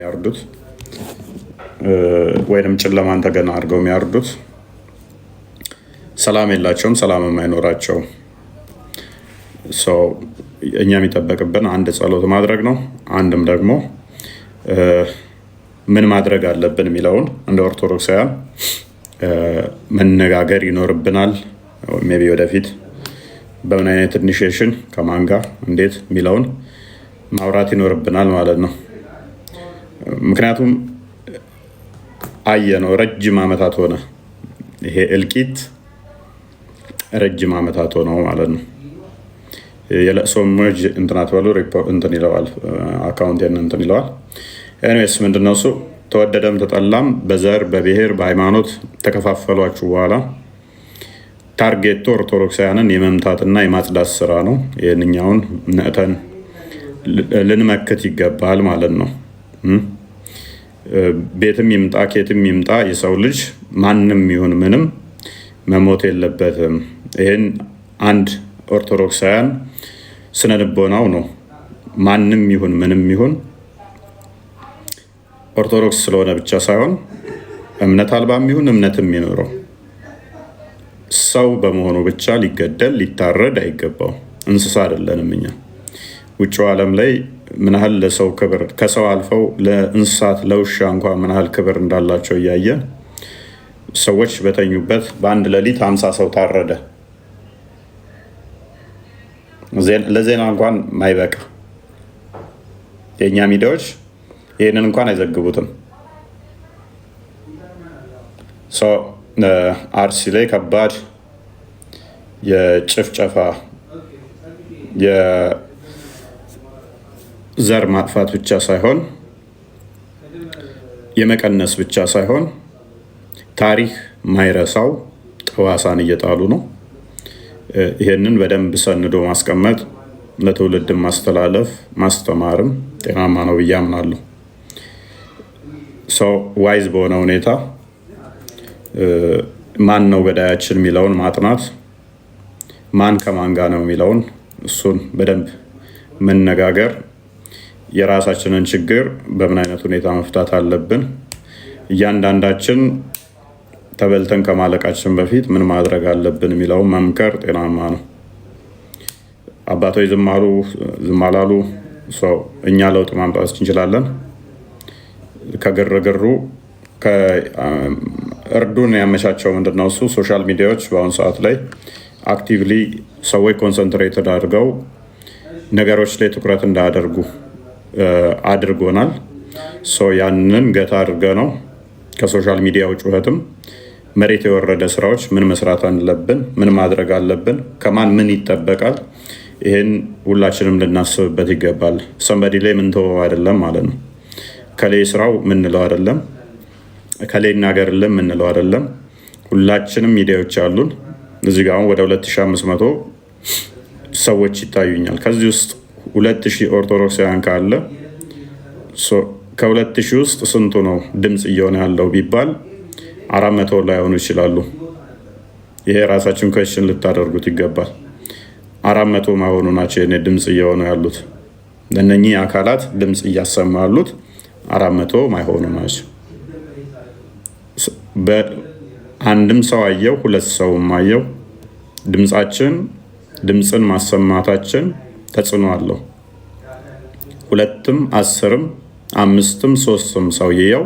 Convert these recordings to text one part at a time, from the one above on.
የሚያርዱት ወይንም ጨለማን ተገና አድርገው የሚያርዱት ሰላም የላቸውም፣ ሰላም የማይኖራቸው ሰው እኛ የሚጠበቅብን አንድ ጸሎት ማድረግ ነው። አንድም ደግሞ ምን ማድረግ አለብን የሚለውን እንደ ኦርቶዶክሳውያን መነጋገር ይኖርብናል። ሜቢ ወደፊት በምን አይነት ኢኒሺዬሽን ከማን ጋር እንዴት የሚለውን ማውራት ይኖርብናል ማለት ነው። ምክንያቱም አየነው ረጅም ዓመታት ሆነ፣ ይሄ እልቂት ረጅም ዓመታት ሆነው ማለት ነው። የለቅሶ ሞጅ እንትናት በሉ እንትን ይለዋል፣ አካውንቴን እንትን ይለዋል። ኤኒዌይስ ምንድነው እሱ ተወደደም ተጠላም በዘር በብሔር በሃይማኖት ተከፋፈሏችሁ በኋላ ታርጌቱ ኦርቶዶክሳውያንን የመምታትና የማጽዳት ስራ ነው። ይህንኛውን ነእተን ልንመክት ይገባል ማለት ነው። ቤትም ይምጣ ኬትም ይምጣ የሰው ልጅ ማንም ይሁን ምንም መሞት የለበትም። ይህን አንድ ኦርቶዶክሳውያን ስነ ልቦናው ነው። ማንም ይሁን ምንም ይሁን ኦርቶዶክስ ስለሆነ ብቻ ሳይሆን እምነት አልባም ይሁን እምነትም የሚኖረው ሰው በመሆኑ ብቻ ሊገደል ሊታረድ አይገባው። እንስሳ አይደለንም እኛ። ውጭው ዓለም ላይ ምን ያህል ለሰው ክብር ከሰው አልፈው ለእንስሳት ለውሻ እንኳን ምን ያህል ክብር እንዳላቸው እያየን ሰዎች በተኙበት በአንድ ሌሊት 50 ሰው ታረደ። ለዜና እንኳን ማይበቃ የእኛ ሚዲያዎች ይህንን እንኳን አይዘግቡትም። አርሲ ላይ ከባድ የጭፍጨፋ የዘር ማጥፋት ብቻ ሳይሆን የመቀነስ ብቻ ሳይሆን ታሪክ ማይረሳው ጠዋሳን እየጣሉ ነው። ይሄንን በደንብ ሰንዶ ማስቀመጥ ለትውልድ ማስተላለፍ ማስተማርም ጤናማ ነው ብዬ አምናለሁ። ሰው ዋይዝ በሆነ ሁኔታ ማን ነው ገዳያችን የሚለውን ማጥናት፣ ማን ከማን ጋር ነው የሚለውን እሱን በደንብ መነጋገር፣ የራሳችንን ችግር በምን አይነት ሁኔታ መፍታት አለብን፣ እያንዳንዳችን ተበልተን ከማለቃችን በፊት ምን ማድረግ አለብን የሚለውን መምከር ጤናማ ነው። አባቶች ዝም አሉ ዝም አላሉ፣ እኛ ለውጥ ማምጣት እንችላለን። ከግርግሩ እርዱን ያመቻቸው ምንድነው እሱ ሶሻል ሚዲያዎች በአሁኑ ሰዓት ላይ አክቲቭሊ ሰዎች ኮንሰንትሬትድ አድርገው ነገሮች ላይ ትኩረት እንዳያደርጉ አድርጎናል። ያንን ገታ አድርገ ነው ከሶሻል ሚዲያው ጩኸትም መሬት የወረደ ስራዎች ምን መስራት አለብን፣ ምን ማድረግ አለብን፣ ከማን ምን ይጠበቃል፣ ይህን ሁላችንም ልናስብበት ይገባል። ሰንበዲ ላይ ምንተወው አይደለም ማለት ነው። ከሌ ስራው ምንለው አይደለም፣ ከሌ እናገርልን ምንለው አይደለም። ሁላችንም ሚዲያዎች አሉን። እዚህ ጋር ወደ 2500 ሰዎች ይታዩኛል። ከዚህ ውስጥ 2000 ኦርቶዶክሳውያን ካለ ከ2000 ውስጥ ስንቱ ነው ድምፅ እየሆነ ያለው ቢባል 400 ላይሆኑ ይችላሉ። ይሄ ራሳችን ኩዌስችን ልታደርጉት ይገባል። 400 ማይሆኑ ናቸው የኔ ድምፅ እየሆኑ ያሉት። ለእነኚህ አካላት ድምፅ እያሰማ ያሉት 400 ማይሆኑ ናቸው። በአንድም ሰው አየው ሁለት ሰውም አየው ድምፅን ማሰማታችን ተጽዕኖ አለው። 2ም 10ም 5ም 3ም ሰውየው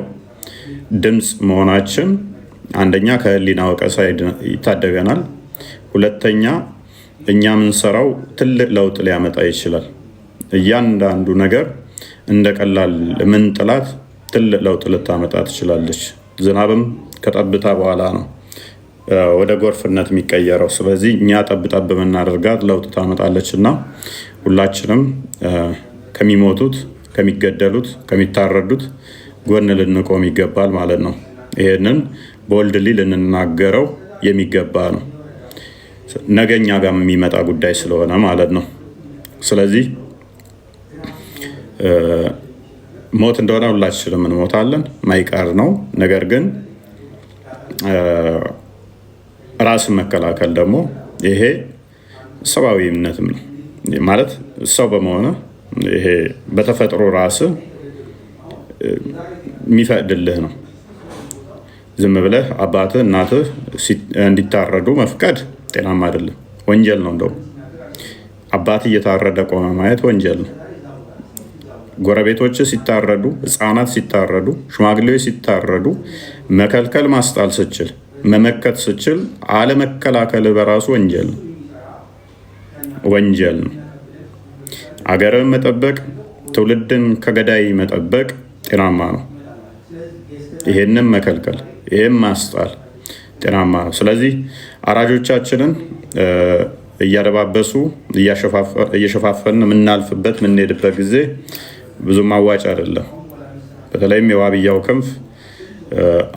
ድምፅ መሆናችን አንደኛ ከህሊና ወቀሳ ይታደገናል። ሁለተኛ እኛ የምንሰራው ትልቅ ለውጥ ሊያመጣ ይችላል። እያንዳንዱ ነገር እንደ ቀላል ምን ጥላት ትልቅ ለውጥ ልታመጣ ትችላለች። ዝናብም ከጠብታ በኋላ ነው ወደ ጎርፍነት የሚቀየረው። ስለዚህ እኛ ጠብጠብ የምናደርጋት ለውጥ ታመጣለች እና ሁላችንም ከሚሞቱት፣ ከሚገደሉት፣ ከሚታረዱት ጎን ልንቆም ይገባል ማለት ነው። ይሄንን ቦልድሊ ልንናገረው የሚገባ ነው። ነገኛ ጋር የሚመጣ ጉዳይ ስለሆነ ማለት ነው። ስለዚህ ሞት እንደሆነ ሁላችንም እንሞታለን፣ ማይቀር ነው። ነገር ግን ራስን መከላከል ደግሞ ይሄ ሰብአዊነትም ነው ማለት ሰው በመሆነ ይሄ በተፈጥሮ ራስ የሚፈቅድልህ ነው። ዝም ብለህ አባትህ እናትህ እንዲታረዱ መፍቀድ ጤናማ አይደለም፣ ወንጀል ነው። እንደውም አባትህ እየታረደ ቆመ ማየት ወንጀል ነው። ጎረቤቶች ሲታረዱ፣ ህፃናት ሲታረዱ፣ ሽማግሌዎች ሲታረዱ መከልከል ማስጣል ስችል፣ መመከት ስችል አለመከላከል በራሱ ወንጀል ነው፣ ወንጀል ነው። አገርን መጠበቅ፣ ትውልድን ከገዳይ መጠበቅ ጤናማ ነው። ይሄንም መከልከል፣ ይሄም ማስጣል ጤናማ ነው። ስለዚህ አራጆቻችንን እያደባበሱ እየሸፋፈን የምናልፍበት የምንሄድበት ጊዜ ብዙም አዋጭ አይደለም። በተለይም የዋብያው ክንፍ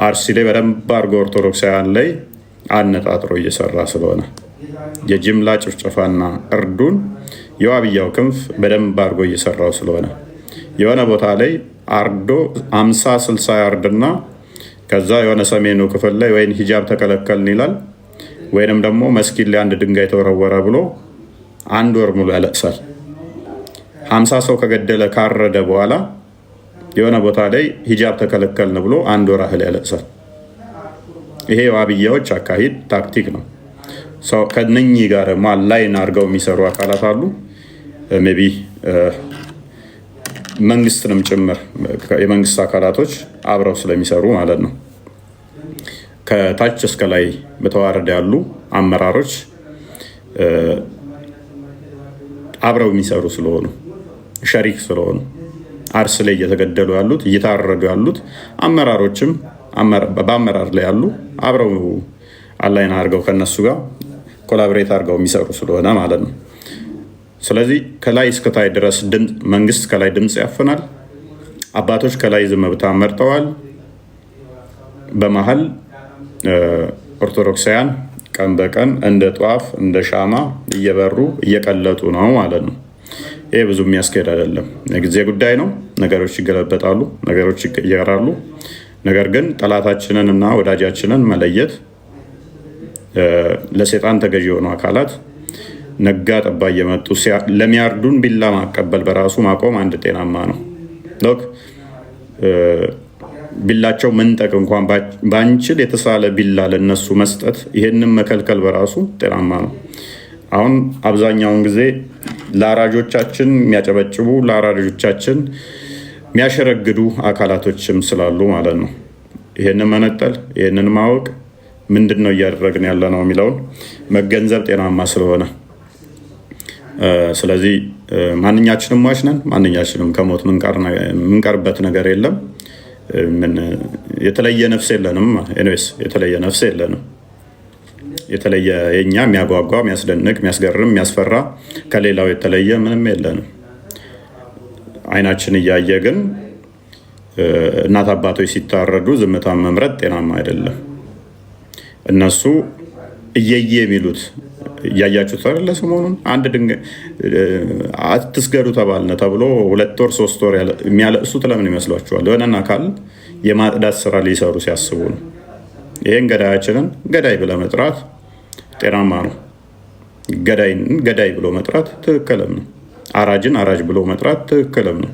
አርሲ ላይ በደንብ አድርጎ ኦርቶዶክሳውያን ላይ አነጣጥሮ እየሰራ ስለሆነ የጅምላ ጭፍጨፋና እርዱን የዋብያው ክንፍ በደንብ አድርጎ እየሰራው ስለሆነ የሆነ ቦታ ላይ አርዶ 50-60 ያርድና ከዛ የሆነ ሰሜኑ ክፍል ላይ ወይን ሂጃብ ተከለከልን ይላል፣ ወይንም ደግሞ መስጊድ ላይ አንድ ድንጋይ ተወረወረ ብሎ 1 ወር ሙሉ ያለቅሳል። 50 ሰው ከገደለ ካረደ በኋላ የሆነ ቦታ ላይ ሂጃብ ተከለከልን ብሎ 1 ወር ያህል ያለቅሳል። ይሄ የዋብያዎች አካሄድ ታክቲክ ነው። ከነኚህ ጋር ላይን አድርገው የሚሰሩ አካላት አሉ። ሜይ ቢ መንግስትንም ጭምር የመንግስት አካላቶች አብረው ስለሚሰሩ ማለት ነው። ከታች እስከ ላይ በተዋረደ ያሉ አመራሮች አብረው የሚሰሩ ስለሆኑ ሸሪክ ስለሆኑ አርስ ላይ እየተገደሉ ያሉት እየታረዱ ያሉት አመራሮችም በአመራር ላይ ያሉ አብረው አላይን አድርገው ከነሱ ጋር ኮላቦሬት አድርገው የሚሰሩ ስለሆነ ማለት ነው። ስለዚህ ከላይ እስከታይ ድረስ መንግስት ከላይ ድምፅ ያፍናል። አባቶች ከላይ ዝምብታ መርጠዋል። በመሀል ኦርቶዶክሳውያን ቀን በቀን እንደ ጧፍ እንደ ሻማ እየበሩ እየቀለጡ ነው ማለት ነው። ይህ ብዙ የሚያስኬድ አይደለም። የጊዜ ጉዳይ ነው። ነገሮች ይገለበጣሉ፣ ነገሮች ይቀየራሉ። ነገር ግን ጠላታችንን እና ወዳጃችንን መለየት፣ ለሴጣን ተገዢ የሆኑ አካላት ነጋ ጠባ እየመጡ ለሚያርዱን ቢላ ማቀበል በራሱ ማቆም አንድ ጤናማ ነው። ቢላቸው መንጠቅ እንኳን ባንችል የተሳለ ቢላ ለነሱ መስጠት፣ ይሄንን መከልከል በራሱ ጤናማ ነው። አሁን አብዛኛውን ጊዜ ለአራጆቻችን የሚያጨበጭቡ ለአራጆቻችን የሚያሸረግዱ አካላቶችም ስላሉ ማለት ነው። ይሄንን መነጠል፣ ይሄንን ማወቅ፣ ምንድን ነው እያደረግን ያለ ነው የሚለውን መገንዘብ ጤናማ ስለሆነ ስለዚህ ማንኛችንም ሟች ነን። ማንኛችንም ከሞት ምንቀርበት ነገር የለም። የተለየ ነፍስ የለንም። ኤኒዌይስ የተለየ ነፍስ የለንም። የተለየ የኛ የሚያጓጓ የሚያስደንቅ የሚያስገርም የሚያስፈራ ከሌላው የተለየ ምንም የለንም። አይናችን እያየ ግን እናት አባቶች ሲታረዱ ዝምታን መምረጥ ጤናማ አይደለም። እነሱ እየየ የሚሉት እያያችሁት አይደለ? ሰሞኑን አንድ ድንጋይ አትስገዱ ተባልነ ተብሎ 2 ወር 3 ወር የሚያለቅሱት ለምን ይመስሏችኋል? የሆነን አካል የማጥዳት ስራ ሊሰሩ ሲያስቡ ነው። ይህን ገዳያችንን ገዳይ ብለህ መጥራት ጤናማ ነው። ገዳይን ገዳይ ብሎ መጥራት ትክክልም ነው። አራጅን አራጅ ብሎ መጥራት ትክክልም ነው።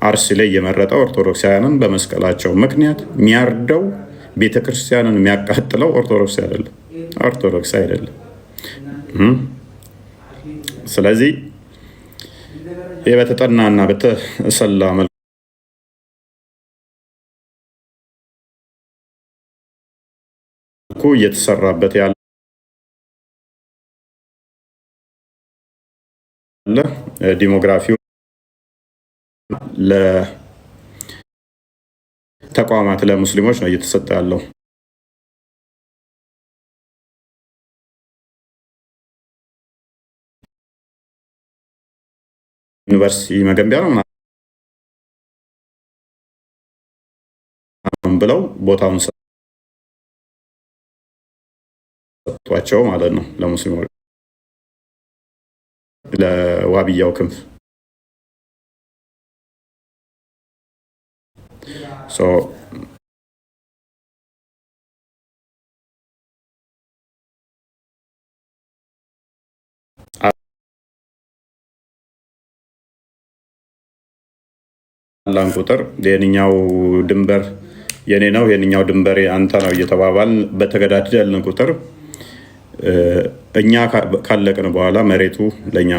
አርሲ ላይ የመረጠ ኦርቶዶክሳውያንን በመስቀላቸው ምክንያት የሚያርደው ቤተክርስቲያንን የሚያቃጥለው ኦርቶዶክስ አይደለም። ስለዚህ ይህ በተጠናና በተሰላ መልኩ እየተሰራበት ያለ ዲሞግራፊው ለተቋማት ለሙስሊሞች ነው እየተሰጠ ያለው። ዩኒቨርሲቲ መገንቢያ ነው ምናምን ብለው ቦታውን ሰጧቸው ማለት ነው ለሙስሊሞች፣ ለዋብያው ክንፍ። በተጣላን ቁጥር የኛው ድንበር የኔ ነው የኛው ድንበር አንተ ነው እየተባባል በተገዳደልን ቁጥር እኛ ካለቅን በኋላ መሬቱ ለኛ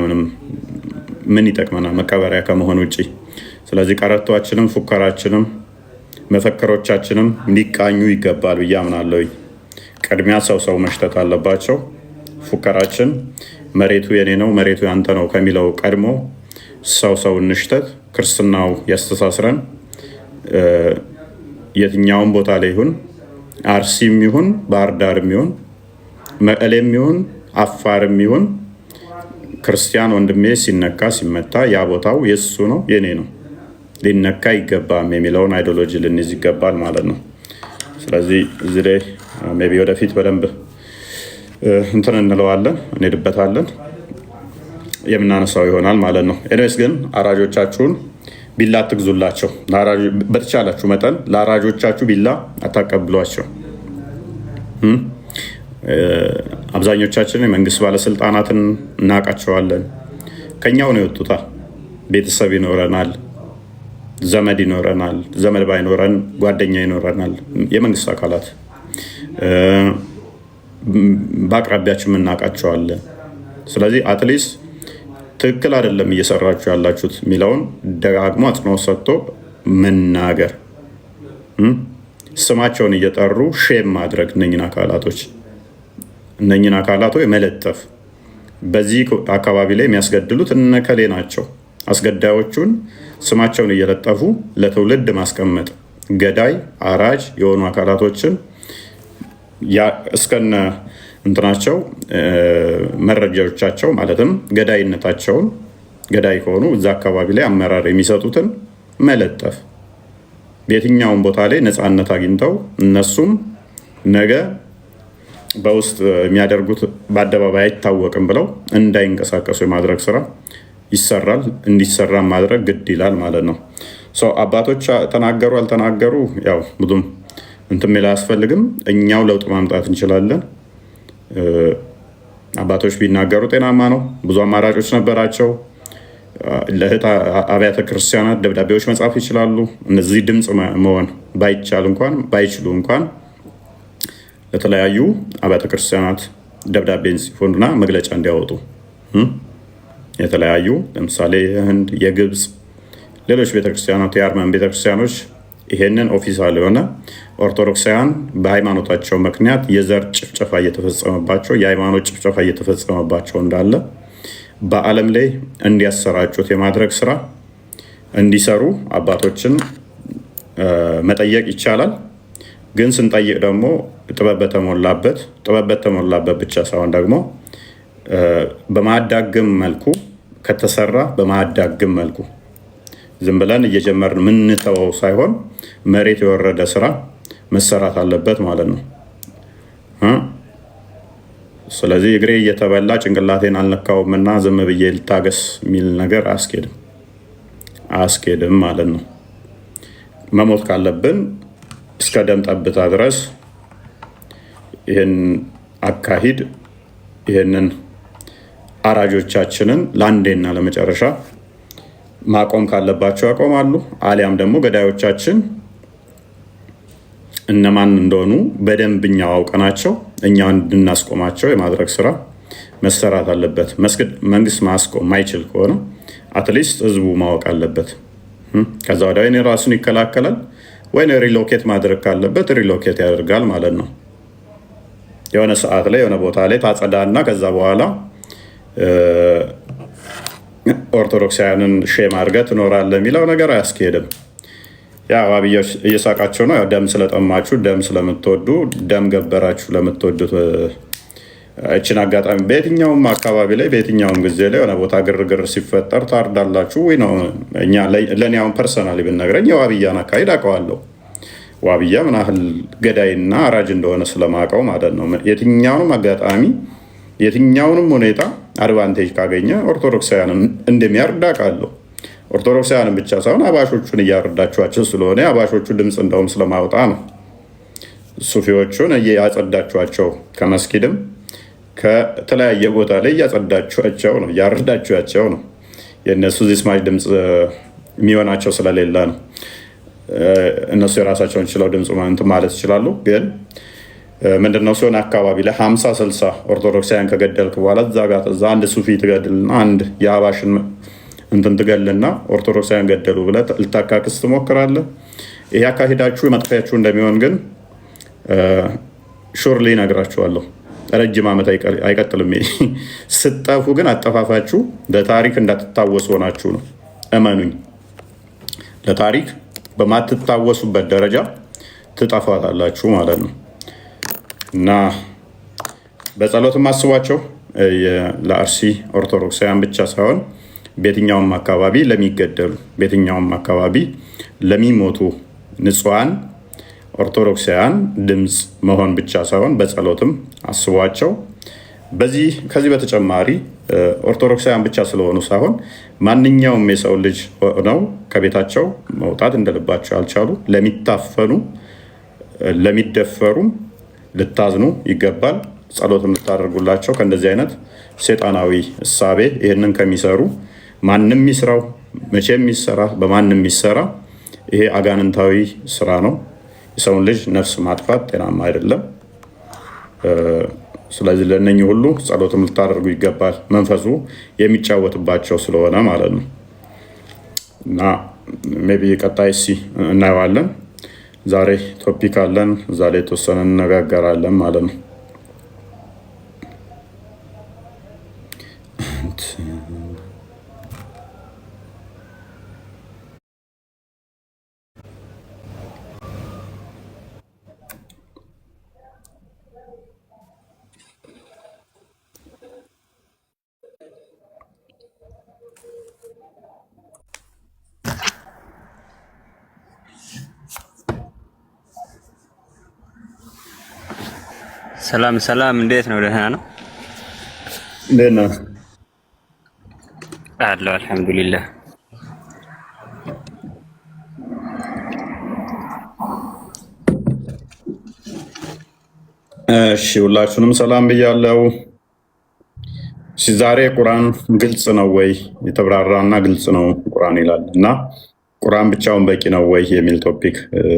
ምን ይጠቅመናል መቀበሪያ ከመሆን ውጪ። ስለዚህ ቀረቷችንም ፉከራችንም መፈክሮቻችንም ሊቃኙ ይገባል ብዬ አምናለሁ። ቅድሚያ ሰው መሽተት አለባቸው። ፉከራችን መሬቱ የኔ ነው መሬቱ ያንተ ነው ከሚለው ቀድሞ ሰው እንሽተት። ክርስትናው ያስተሳስረን። የትኛውም ቦታ ላይ ይሁን አርሲም ይሁን ባህር ዳርም ይሁን መቀሌም ይሁን አፋርም ይሁን ክርስቲያን ወንድሜ ሲነካ ሲመታ ያ ቦታው የሱ ነው የኔ ነው ሊነካ ይገባም የሚለውን አይዲዮሎጂ ልንይዝ ይገባል ማለት ነው። ስለዚህ እዚህ ላይ ሜይ ቢ ወደፊት በደንብ እንትን እንለዋለን እንሄድበታለን የምናነሳው ይሆናል ማለት ነው። ኤኒዌይስ ግን አራጆቻችሁን ቢላ አትግዙላቸው። በተቻላችሁ መጠን ለአራጆቻችሁ ቢላ አታቀብሏቸው። አብዛኞቻችን የመንግስት ባለስልጣናትን እናውቃቸዋለን። ከኛው ነው የወጡታ። ቤተሰብ ይኖረናል፣ ዘመድ ይኖረናል፣ ዘመድ ባይኖረን ጓደኛ ይኖረናል። የመንግስት አካላት በአቅራቢያችን የምናውቃቸዋለን። ስለዚህ አትሊስት ትክክል አይደለም እየሰራችሁ ያላችሁት የሚለውን ደጋግሞ አጽንኦት ሰጥቶ መናገር፣ ስማቸውን እየጠሩ ሼም ማድረግ እነኝን አካላቶች መለጠፍ። በዚህ አካባቢ ላይ የሚያስገድሉት እነከሌ ናቸው። አስገዳዮቹን ስማቸውን እየለጠፉ ለትውልድ ማስቀመጥ፣ ገዳይ አራጅ የሆኑ አካላቶችን እስከነ እንትናቸው መረጃዎቻቸው ማለትም ገዳይነታቸውን ገዳይ ከሆኑ እዛ አካባቢ ላይ አመራር የሚሰጡትን መለጠፍ። በየትኛውም ቦታ ላይ ነፃነት አግኝተው እነሱም ነገ በውስጥ የሚያደርጉት በአደባባይ አይታወቅም ብለው እንዳይንቀሳቀሱ የማድረግ ስራ ይሰራል። እንዲሰራ ማድረግ ግድ ይላል ማለት ነው። አባቶች ተናገሩ አልተናገሩ ያው ብዙም እንትን የሚል አያስፈልግም። እኛው ለውጥ ማምጣት እንችላለን። አባቶች ቢናገሩ ጤናማ ነው። ብዙ አማራጮች ነበራቸው። ለእህት አብያተ ክርስቲያናት ደብዳቤዎች መጻፍ ይችላሉ። እነዚህ ድምፅ መሆን ባይችሉ እንኳን ለተለያዩ አብያተ ክርስቲያናት ደብዳቤ እንጽፉና መግለጫ እንዲያወጡ የተለያዩ ለምሳሌ የህንድ፣ የግብፅ፣ ሌሎች ቤተክርስቲያናት የአርመን ቤተክርስቲያኖች ይሄንን ኦፊሳል የሆነ ኦርቶዶክሳውያን በሃይማኖታቸው ምክንያት የዘር ጭፍጨፋ እየተፈጸመባቸው የሃይማኖት ጭፍጨፋ እየተፈጸመባቸው እንዳለ በዓለም ላይ እንዲያሰራጩት የማድረግ ስራ እንዲሰሩ አባቶችን መጠየቅ ይቻላል። ግን ስንጠይቅ ደግሞ ጥበብ በተሞላበት ብቻ ሳይሆን ደግሞ በማያዳግም መልኩ ከተሰራ በማያዳግም መልኩ ዝም ብለን እየጀመርን ምንተወው ሳይሆን መሬት የወረደ ስራ መሰራት አለበት ማለት ነው። ስለዚህ እግሬ እየተበላ ጭንቅላቴን አልነካውም እና ዝም ብዬ ልታገስ የሚል ነገር አያስኬድም ማለት ነው። መሞት ካለብን እስከ ደም ጠብታ ድረስ ይህን አካሂድ ይህንን አራጆቻችንን ለአንዴና ለመጨረሻ ማቆም ካለባቸው ያቆማሉ። አሊያም ደግሞ ገዳዮቻችን እነማን እንደሆኑ በደንብ እኛው አውቀናቸው እኛ እንድናስቆማቸው የማድረግ ስራ መሰራት አለበት። መንግስት ማስቆም ማይችል ከሆነ አትሊስት ህዝቡ ማወቅ አለበት። ከዛ ወዲያ ወይ ራሱን ይከላከላል ወይ ሪሎኬት ማድረግ ካለበት ሪሎኬት ያደርጋል ማለት ነው። የሆነ ሰዓት ላይ የሆነ ቦታ ላይ ታጸዳና ከዛ በኋላ ኦርቶዶክሳውያንን ሼም አድርገህ ትኖራለህ የሚለው ነገር አያስኬድም። ያው አብዮች እየሳቃቸው ነው። ደም ስለጠማችሁ ደም ስለምትወዱ ደም ገበራችሁ ለምትወዱት እችን አጋጣሚ በየትኛውም አካባቢ ላይ በየትኛውም ጊዜ ላይ የሆነ ቦታ ግርግር ሲፈጠር ታርዳላችሁ ወይ ነው። ለእኔ አሁን ፐርሰናሊ ብነግረኝ የዋብያን አካሄድ አውቀዋለሁ። ዋብያ ምን ያህል ገዳይና አራጅ እንደሆነ ስለማውቀው ማለት ነው። የትኛውንም አጋጣሚ የትኛውንም ሁኔታ አድቫንቴጅ ካገኘ ኦርቶዶክሳውያንን እንደሚያርድ አውቃለሁ። ኦርቶዶክሳውያንን ብቻ ሳይሆን አባሾቹን እያረዳችኋቸው ስለሆነ አባሾቹ ድምፅ እንደውም ስለማውጣ ነው። ሱፊዎቹን እያጸዳችኋቸው ከመስጊድም ከተለያየ ቦታ ላይ እያጸዳችኋቸው ነው፣ እያረዳችኋቸው ነው። የእነሱ ዚስማች ድምፅ የሚሆናቸው ስለሌለ ነው። እነሱ የራሳቸውን ችለው ድምፅ እንትን ማለት ይችላሉ። ግን ምንድነው ሲሆን አካባቢ ላይ 50-60 ኦርቶዶክሳውያን ከገደልክ በኋላ እዛ አንድ ሱፊ ትገድልና አንድ የአባሽን እንትን ትገልና ኦርቶዶክሳውያን ገደሉ ብለህ ልታካክስ ትሞክራለህ። ይሄ አካሄዳችሁ መጥፊያችሁ እንደሚሆን ግን ሹርሊ እነግራችኋለሁ። ረጅም ዓመት አይቀጥልም። ስጠፉ ግን አጠፋፋችሁ ለታሪክ እንዳትታወሱ ሆናችሁ ነው። እመኑኝ፣ ለታሪክ በማትታወሱበት ደረጃ ትጠፋታላችሁ ማለት ነው። እና በጸሎትም አስቧቸው። ለአርሲ ኦርቶዶክሳውያን ብቻ ሳይሆን በየትኛውም አካባቢ ለሚገደሉ፣ በየትኛውም አካባቢ ለሚሞቱ ንጹሐን ኦርቶዶክሳውያን ድምፅ መሆን ብቻ ሳይሆን በጸሎትም አስቧቸው። ከዚህ በተጨማሪ ኦርቶዶክሳውያን ብቻ ስለሆኑ ሳይሆን ማንኛውም የሰው ልጅ ሆነው ከቤታቸው መውጣት እንደልባቸው ያልቻሉ ለሚታፈኑ፣ ለሚደፈሩም ልታዝኑ ይገባል። ጸሎትም ልታደርጉላቸው። ከእንደዚህ አይነት ሴጣናዊ እሳቤ ይህንን ከሚሰሩ ማንም ይስራው፣ መቼም ይሰራ፣ በማንም ይሰራ፣ ይሄ አጋንንታዊ ስራ ነው። የሰውን ልጅ ነፍስ ማጥፋት ጤናማ አይደለም። ስለዚህ ለእነኚህ ሁሉ ጸሎትም ልታደርጉ ይገባል። መንፈሱ የሚጫወትባቸው ስለሆነ ማለት ነው። እና ሜይ ቢ ቀጣይ እናየዋለን። ዛሬ ቶፒክ አለን፣ እዛ ላይ የተወሰነ እንነጋገራለን ማለት ነው። ሰላም ሰላም፣ እንዴት ነው? ደህና ነው? እንዴት ነው? አለሁ አልሐምዱሊላህ። እሺ፣ ሁላችሁንም ሰላም ብያለሁ። ዛሬ ቁርአን ግልጽ ነው ወይ? የተብራራና ግልጽ ነው ቁርአን ይላል እና ቁርአን ብቻውን በቂ ነው ወይ የሚል ቶፒክ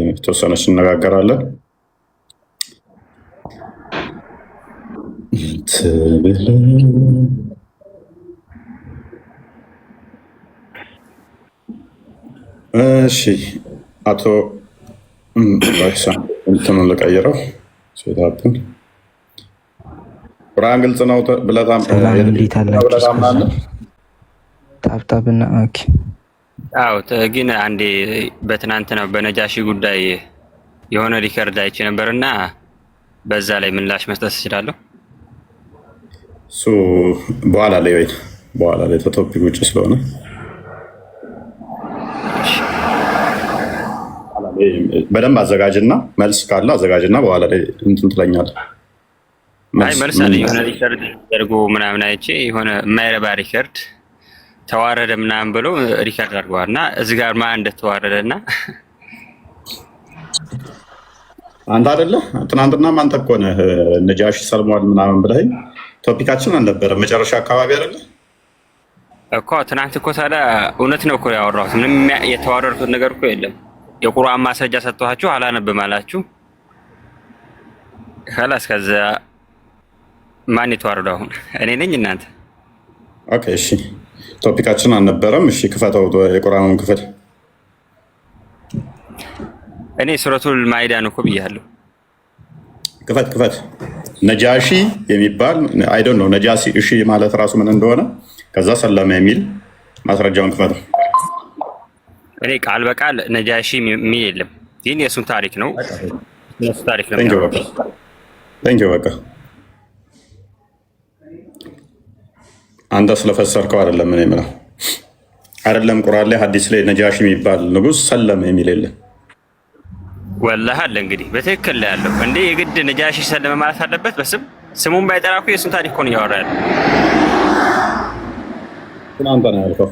የተወሰነች እንነጋገራለን። እሺ አቶ እንትኑን ልቀይረው። ሴታፕን ቁርአን ግልጽ ነው ብለህ ታምናለህ? ታብታብና አዎ፣ ግን አንዴ በትናንትናው በነጃሺ ጉዳይ የሆነ ሪከርድ አይቼ ነበርና በዛ ላይ ምላሽ መስጠት እችላለሁ? እሱ በኋላ ላይ ተቶፒክ ውጭ ስለሆነ በደንብ አዘጋጅና መልስ ካለ አዘጋጅና በኋላ ላይ እንትን ትለኛለህ። አይ መልስ አለኝ። የሆነ ሪከርድ አድርጎ ምናምን አይቼ የሆነ የማይረባ ሪከርድ ተዋረደ ምናምን ብሎ ሪከርድ አድርገዋል እና እዚህ ጋር ማን እንደተዋረደ እና አንተ አይደለ ትናንትና አንተ እኮ ነህ ነጃሺ ሰልሟል ምናምን ብለኸኝ ቶፒካችን አልነበረም መጨረሻ አካባቢ አይደለ እኮ ትናንት እኮ ታዲያ እውነት ነው እኮ ያወራሁት። ምንም የተዋረድኩት ነገር እኮ የለም። የቁርአን ማስረጃ ሰጥቷችሁ አላነብም አላችሁ። خلاص ከዛ ማን የተዋረደው አሁን እኔ ነኝ እናንተ? ኦኬ እሺ፣ ቶፒካችን አልነበረም። እሺ ክፈተው፣ የቁርአኑን ክፈት። እኔ ሱረቱል ማኢዳን እኮ ብያለሁ። ክፈት። ነጃሺ የሚባል አይ ዶንት ኖ ነጃሲ እሺ ማለት ራሱ ምን እንደሆነ ከዛ ሰለመ የሚል ማስረጃውን ክፈት። እኔ ቃል በቃል ነጃሺ የሚል የለም፣ ግን የእሱን ታሪክ ነው። የእሱ ታሪክ ነው። ቴንክ ዩ በቃ አንተ ስለፈሰርከው አይደለም። ምን የምለው አይደለም ቁርአን ላይ ሐዲስ ላይ ነጃሺ የሚባል ንጉስ ሰለመ የሚል የለም። ወላሂ አለ እንግዲህ በትክክል ላይ ያለው እንዴ የግድ ነጃሺ ሰለመ ማለት አለበት? ስሙን ባይጠራ እኮ የእሱን ታሪክ እኮ ነው እያወራ ያለው። አንተ ነው ያልከው።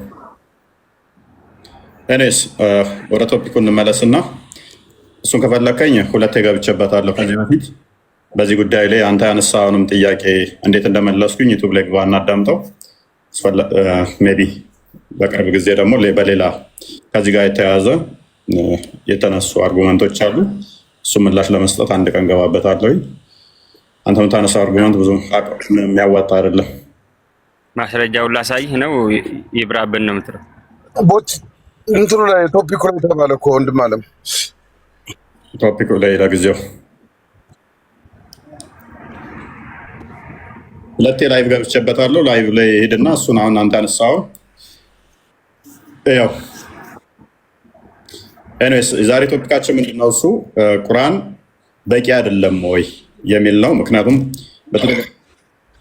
እኔስ ወደ ቶፒኩ እንመለስና እሱን ከፈለከኝ ሁለቴ ገብቼበታለሁ ከዚህ በፊት በዚህ ጉዳይ ላይ አንተ ያነሳውንም ጥያቄ እንዴት እንደመለስኩኝ ዩቱብ ላይ ግባ እናዳምጠው። ሜይ ቢ በቅርብ ጊዜ ደግሞ በሌላ ከዚህ ጋር የተያያዘ የተነሱ አርጉመንቶች አሉ። እሱ ምላሽ ለመስጠት አንድ ቀን ገባበታለሁ። አንተ የምታነሳው አርጉመንት ብዙ የሚያዋጣ አይደለም። ማስረጃውን ላሳይህ ነው ይብራብን ነው የምትለው። ቦት እንትኑ ላይ ቶፒኩ ላይ ተባለ እኮ ወንድም አለም ቶፒኩ ላይ ለጊዜው ሁለቴ ላይቭ ገብቼበታለሁ። ላይቭ ላይ ሄድና እሱን አሁን አንተ አነሳውን ያው ኤኒዌይስ የዛሬ ቶፒካችን ምንድነው? እሱ ቁርአን በቂ አይደለም ወይ የሚል ነው። ምክንያቱም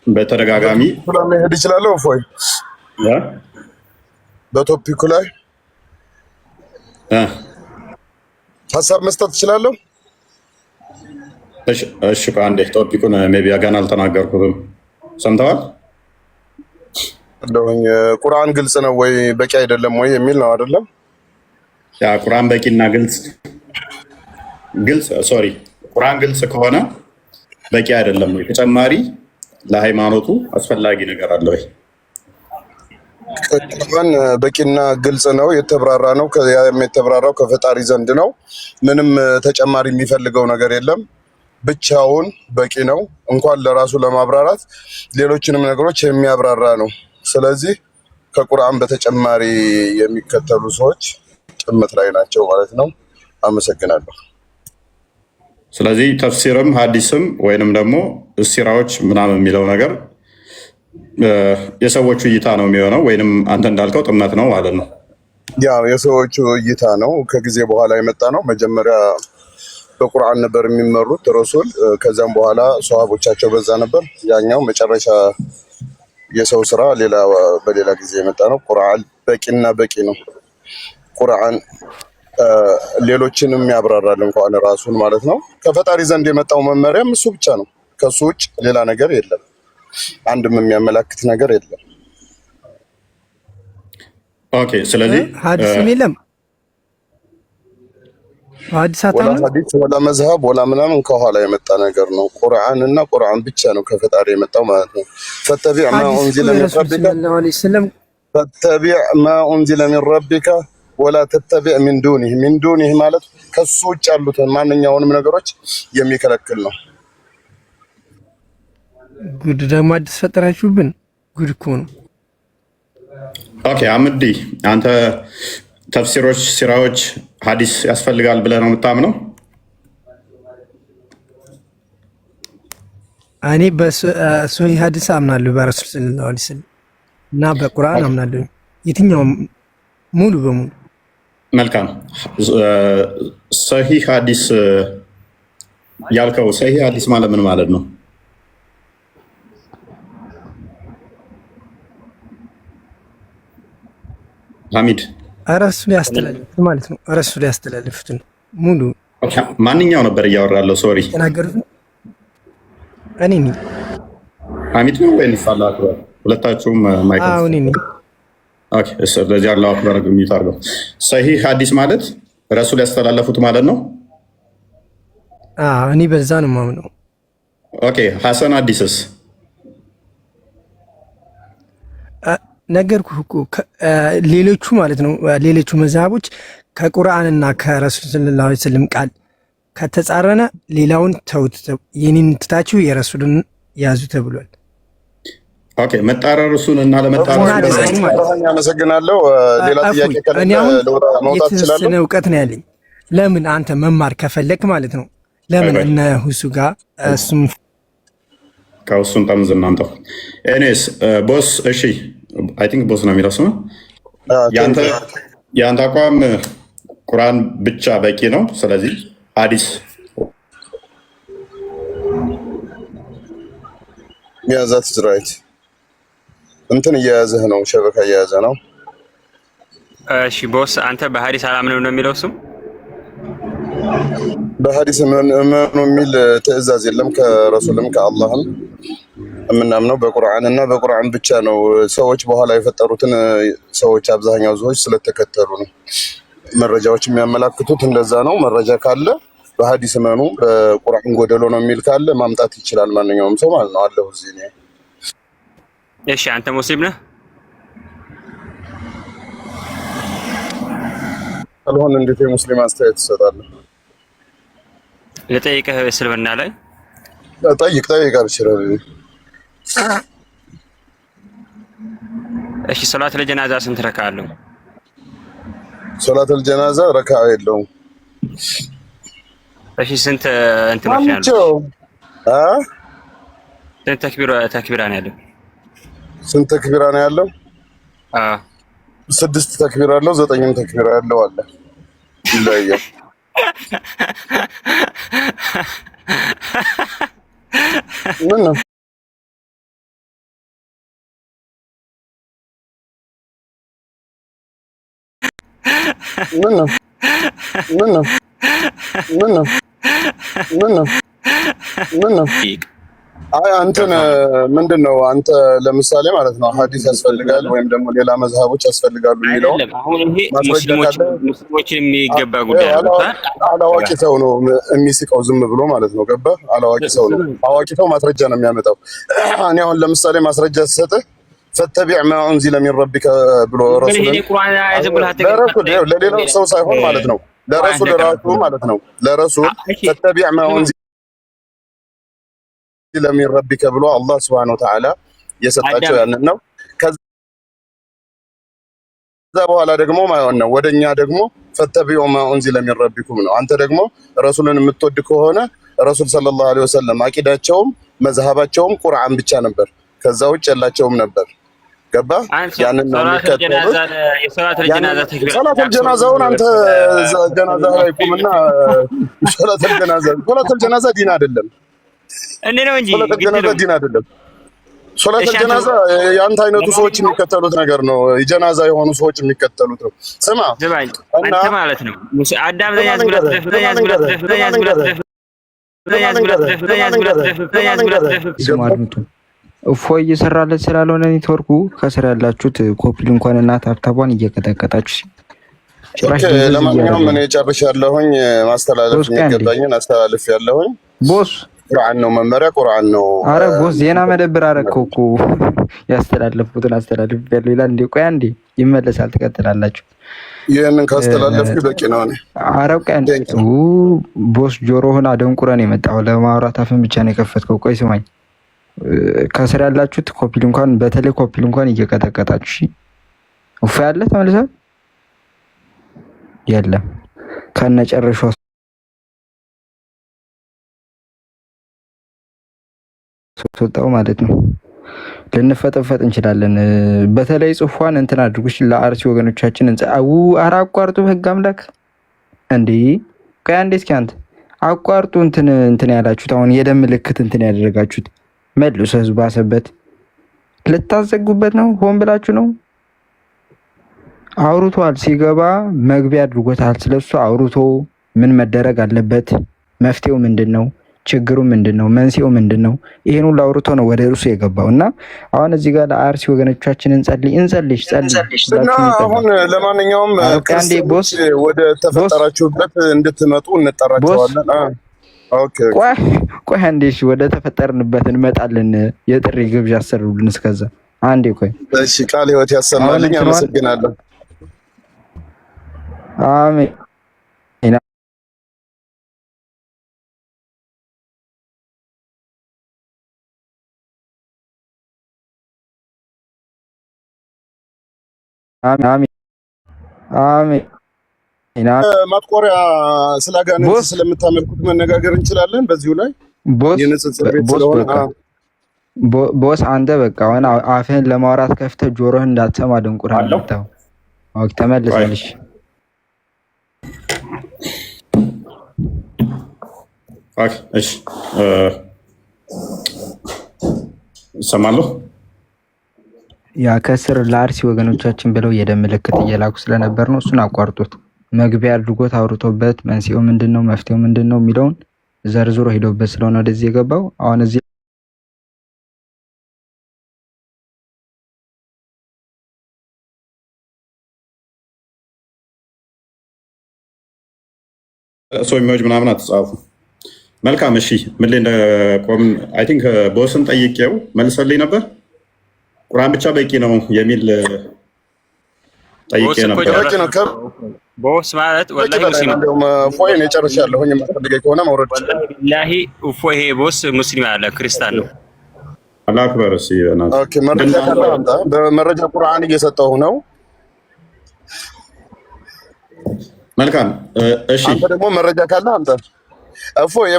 በተደጋጋሚ መሄድ ይችላለሁ ወይ በቶፒኩ ላይ ሀሳብ መስጠት እችላለሁ። እሺ አንዴ ቶፒኩን ሜቢ ገና አልተናገርኩትም። ሰምተዋል? ቁርአን ግልጽ ነው ወይ በቂ አይደለም ወይ የሚል ነው አይደለም? ያ ቁርአን በቂና ቁርአን ግልጽ ከሆነ በቂ አይደለም ወይ? ተጨማሪ ለሃይማኖቱ አስፈላጊ ነገር አለ ወይ? ቁርአን በቂና ግልጽ ነው፣ የተብራራ ነው። የተብራራው ከፈጣሪ ዘንድ ነው። ምንም ተጨማሪ የሚፈልገው ነገር የለም። ብቻውን በቂ ነው። እንኳን ለራሱ ለማብራራት ሌሎችንም ነገሮች የሚያብራራ ነው። ስለዚህ ከቁርአን በተጨማሪ የሚከተሉ ሰዎች ጭምት ላይ ናቸው ማለት ነው። አመሰግናለሁ። ስለዚህ ተፍሲርም ሀዲስም ወይንም ደግሞ ሲራዎች ምናምን የሚለው ነገር የሰዎቹ እይታ ነው የሚሆነው፣ ወይንም አንተ እንዳልከው ጥመት ነው ማለት ነው። ያው የሰዎቹ እይታ ነው፣ ከጊዜ በኋላ የመጣ ነው። መጀመሪያ በቁርአን ነበር የሚመሩት ረሱል፣ ከዛም በኋላ ሷሃቦቻቸው በዛ ነበር። ያኛው መጨረሻ የሰው ስራ ሌላ በሌላ ጊዜ የመጣ ነው። ቁርአን በቂና በቂ ነው። ቁርአን ሌሎችንም ያብራራል እንኳን ራሱን ማለት ነው። ከፈጣሪ ዘንድ የመጣው መመሪያም እሱ ብቻ ነው። ከሱ ውጭ ሌላ ነገር የለም። አንድም የሚያመላክት ነገር የለም። ኦኬ። ስለዚህ ሀዲስም የለም ወላ መዝሀብ ወላ ምናምን ከኋላ የመጣ ነገር ነው። ቁርአን እና ቁርአን ብቻ ነው ከፈጣሪ የመጣው ማለት ነው። ፈተቢዕ ማ ኡንዚለ ሚን ረቢከ ወላ ተተቢዕ ሚን ዱኒህ። ሚን ዱኒህ ማለት ከሱ ውጭ ያሉትን ማንኛውንም ነገሮች የሚከለክል ነው። ጉድ ደግሞ አዲስ ፈጠራችሁብን። ጉድ እኮ ነው። ኦኬ አምዲ፣ አንተ ተፍሲሮች፣ ሲራዎች፣ ሀዲስ ያስፈልጋል ብለህ ነው የምታምነው? እኔ በሶሂህ ሀዲስ አምናለሁ፣ በረሱል ሰለላሁ ዐለይሂ ወሰለም እና በቁርአን አምናለሁ። የትኛውም ሙሉ በሙሉ መልካም። ሰሂህ ሀዲስ ያልከው ሰሂህ ሀዲስ ማለት ምን ማለት ነው? ሐሚድ ረሱል ያስተላልፉት ማለት ነው። ረሱል ያስተላልፉትን ሙሉ ማንኛው ነበር እያወራለሁ? ሶሪ ተናገሩት። እኔ ነኝ። ሐሚድ ነው ወይ ንፋላ? ሁለታችሁም ማይክ። አዎ እኔ ነኝ። ኦኬ። ስለዚህ አላሁ አክበር ግሚት አድርገው። ሰሂህ ሀዲስ ማለት ረሱል ያስተላለፉት ማለት ነው። እኔ በዛ ነው የማምነው። ኦኬ። ሐሰን ሀዲስስ? ነገርኩህ እኮ ሌሎቹ ማለት ነው። ሌሎቹ መዝሃቦች ከቁርአንና ከረሱል ሰለላሁ ዐለይሂ ወሰለም ቃል ከተጻረነ ሌላውን ተውት፣ የኔን ትታችሁ የረሱልን ያዙ ተብሏል። ኦኬ። መጣረሩሱን እና ለመጣረሩ አመሰግናለሁ። ሌላ ጥያቄ ካለ መውጣት ይችላል። የተወሰነ እውቀት ነው ያለኝ። ለምን አንተ መማር ከፈለክ ማለት ነው። ለምን እነ ሁሱ ጋር እሱም ከውሱን ጠምዝ እናንተው። ኤኒዌይስ ቦስ፣ እሺ አይ ቲንክ ቦስ ነው የሚለው ስም። የአንተ አቋም ቁርአን ብቻ በቂ ነው። ስለዚህ ሀዲስ ያዛት ዝራይት እንትን እየያዘህ ነው፣ ሸበካ እየያዘ ነው። እሺ ቦስ፣ አንተ በሀዲስ አላምንም ነው የሚለው ስም። በሀዲስ እመኑ የሚል ትዕዛዝ የለም ከረሱልም ከአላህም። የምናምነው በቁርአን እና በቁርአን ብቻ ነው። ሰዎች በኋላ የፈጠሩትን ሰዎች አብዛኛው ሰዎች ስለተከተሉ ነው። መረጃዎች የሚያመላክቱት እንደዛ ነው። መረጃ ካለ በሀዲስ እመኑ፣ በቁርአን ጎደሎ ነው የሚል ካለ ማምጣት ይችላል ማንኛውም ሰው ማለት ነው። አለሁ እዚህ ነው። እሺ አንተ ሙስሊም ነህ? ካልሆነ እንዴት የሙስሊም አስተያየት ትሰጣለህ? ለጠይቀህ እስልምና ላይ ጠይቅ አልችልም። እሺ ሶላት ለጀናዛ ስንት ረካ አለው? ሶላት ለጀናዛ ረካ የለውም። እሺ ስንት እንትኖች ያለው? ስንት ተክቢራ ነው ያለው? ስንት ተክቢራ ነው ያለው? 6 ተክቢራ አለው፣ 9 ተክቢራ ያለው አለ። ይለያያል። ምን ነው አይ አንተን ምንድነው አንተ ለምሳሌ ማለት ነው ሐዲስ ያስፈልጋል ወይም ደግሞ ሌላ መዝሃቦች ያስፈልጋሉ የሚለው ሙስሊሞችን የሚገባ ጉዳይ ነው። አላዋቂ ሰው ነው የሚስቀው ዝም ብሎ ማለት ነው። ገባህ? አላዋቂ ሰው ነው። አዋቂ ሰው ማስረጃ ነው የሚያመጣው። እኔ አሁን ለምሳሌ ማስረጃ ስሰጥህ ፈተቢዕ ማ ኡንዚለ ሚን ረቢከ ብሎ ረሱል ለሌላው ሰው ሳይሆን ማለት ነው ለረሱል ራሱ ማለት ነው ለረሱል ፈተቢዕ ማ ኡንዚለ ሚን ረቢከ ብሎ አላህ ሱብሓነሁ ወተዓላ የሰጣቸው ያንን ነው። ከዛ በኋላ ደግሞ ማየውን ነው ወደኛ ደግሞ ፈተቢዑ ማ ኡንዚለ ሚን ረቢኩም ነው። አንተ ደግሞ ረሱልን የምትወድ ከሆነ ረሱል ሰለላሁ ዐለይሂ ወሰለም አቂዳቸውም መዝሃባቸውም ቁርአን ብቻ ነበር፣ ከዛ ውጭ የላቸውም ነበር። ገባ? ያንን ነው የሚከተሉት። ሶላት አልጀናዛውን አንተ ጀናዛ ላይ ቁምና ሶላት አልጀናዛ ዲን አይደለም እንዴ ነው እንጂ ሶላት አልጀናዛ ዲን አይደለም። ሶላት አልጀናዛ የአንተ አይነቱ ሰዎች የሚከተሉት ነገር ነው። የጀናዛ የሆኑ ሰዎች የሚከተሉት ነው። ስማ አንተ ማለት ነው አዳም እፎይ እየሰራለት ስላልሆነ ኔትወርኩ ከስር ያላችሁት ኮፒል እንኳን እና ታብታቧን እየቀጠቀጣችሁ ለማንኛውም እኔ ጨርሻለሁኝ። ማስተላለፍ የሚገባኝን አስተላልፍ ያለሁኝ። ቦስ ቁርአን ነው መመሪያ፣ ቁርአን ነው። አረ ቦስ ዜና መደብር አረከው እኮ ያስተላለፉትን አስተላልፍ ያለው ይላል። እንዴ ቆይ አንዴ ይመለሳል፣ ትቀጥላላችሁ። ይሄንን ካስተላለፍኩ በቂ ነው። እኔ አረብ ቀን ቦስ ጆሮህን አደንቁረን የመጣው ለማውራት አፍን ብቻ ነው የከፈትከው። ቆይ ስማኝ፣ ከስር ያላችሁት ኮፒል እንኳን በተለይ ኮፒል እንኳን እየቀጠቀጣችሁ እሺ። ውፋ ያለ ተመልሰል የለም ከነጨረሻው ወጣው ማለት ነው። ልንፈጠፈጥ እንችላለን። በተለይ ጽፏን እንትን አድርጉሽ ለአርሲ ወገኖቻችን እንጻው አራቋርጡ ህግ አምላክ እንዴ ቆይ አንዴ እስኪ አንተ አቋርጡ እንትን ያላችሁት አሁን የደም ምልክት እንትን ያደረጋችሁት መልሶ ህዝብ አሰበት ልታዘጉበት ነው። ሆን ብላችሁ ነው። አውርቷል ሲገባ መግቢያ አድርጎታል። ስለሱ አውርቶ ምን መደረግ አለበት፣ መፍትሄው ምንድነው፣ ችግሩ ምንድነው፣ መንስኤው ምንድነው፣ ይሄን ሁሉ አውርቶ ነው ወደ እርሱ የገባው እና አሁን እዚህ ጋር ለአርሲ ወገኖቻችን እንጸልይ እና አሁን ለማንኛውም ክርስቲያኖች ወደ ተፈጠራችሁበት እንድትመጡ እንጠራቸዋለን። ኦኬ ቆይ አንዴ እሺ፣ ወደ ተፈጠርንበት እንመጣለን። የጥሪ ግብዣ አሰሩልን። እስከዛ አንዴ ቆይ እሺ። ቃል ህይወት ያሰማልኝ። አመሰግናለሁ። አሜን። አሜን። ማጥቆሪያ ስላጋነን ስለምታመልኩት መነጋገር እንችላለን በዚሁ ላይ የንጽጽር ቤት ስለሆነ ቦስ አንተ በቃ አሁን አፍህን ለማውራት ከፍተህ ጆሮህን እንዳትሰማ ደንቁረህ አለሁ። ኦኬ ተመልሰልሽ። ኦኬ እሺ ሰማለሁ። ያ ከስር ለአርሲ ወገኖቻችን ብለው የደም ምልክት እየላኩ ስለነበር ነው። እሱን አቋርጦት መግቢያ አድርጎት አውርቶበት መንስኤው ምንድነው መፍትሄው ምንድነው የሚለውን ዘርዝሮ ሄዶበት ስለሆነ ወደዚህ የገባው አሁን እዚህ ሰው ኢሜጅ ምናምን አትጻፉ። መልካም እሺ። ምን ላይ እንደቆም አይ ቲንክ ቦስን ጠይቄው መልሰልኝ ነበር። ቁርአን ብቻ በቂ ነው የሚል ጠይቄ ነበር። ቦስ ማለት ወላሂ ሙስሊም እንደውም ፎይን የጨርሻለሁኝ የማትፈልገኝ ከሆነ መውረድ ይችላል። ወላሂ ቢላሂ እፎይ ይሄ ቦስ ሙስሊም አለ ክርስቲያን ነው። አላህ አክበር። እሺ ኦኬ መረጃ ካለ አምጣ። በመረጃ ቁርአን እየሰጠሁ ነው። መልካም እሺ። አንተ ደግሞ መረጃ ካለ አምጣ። እፎይ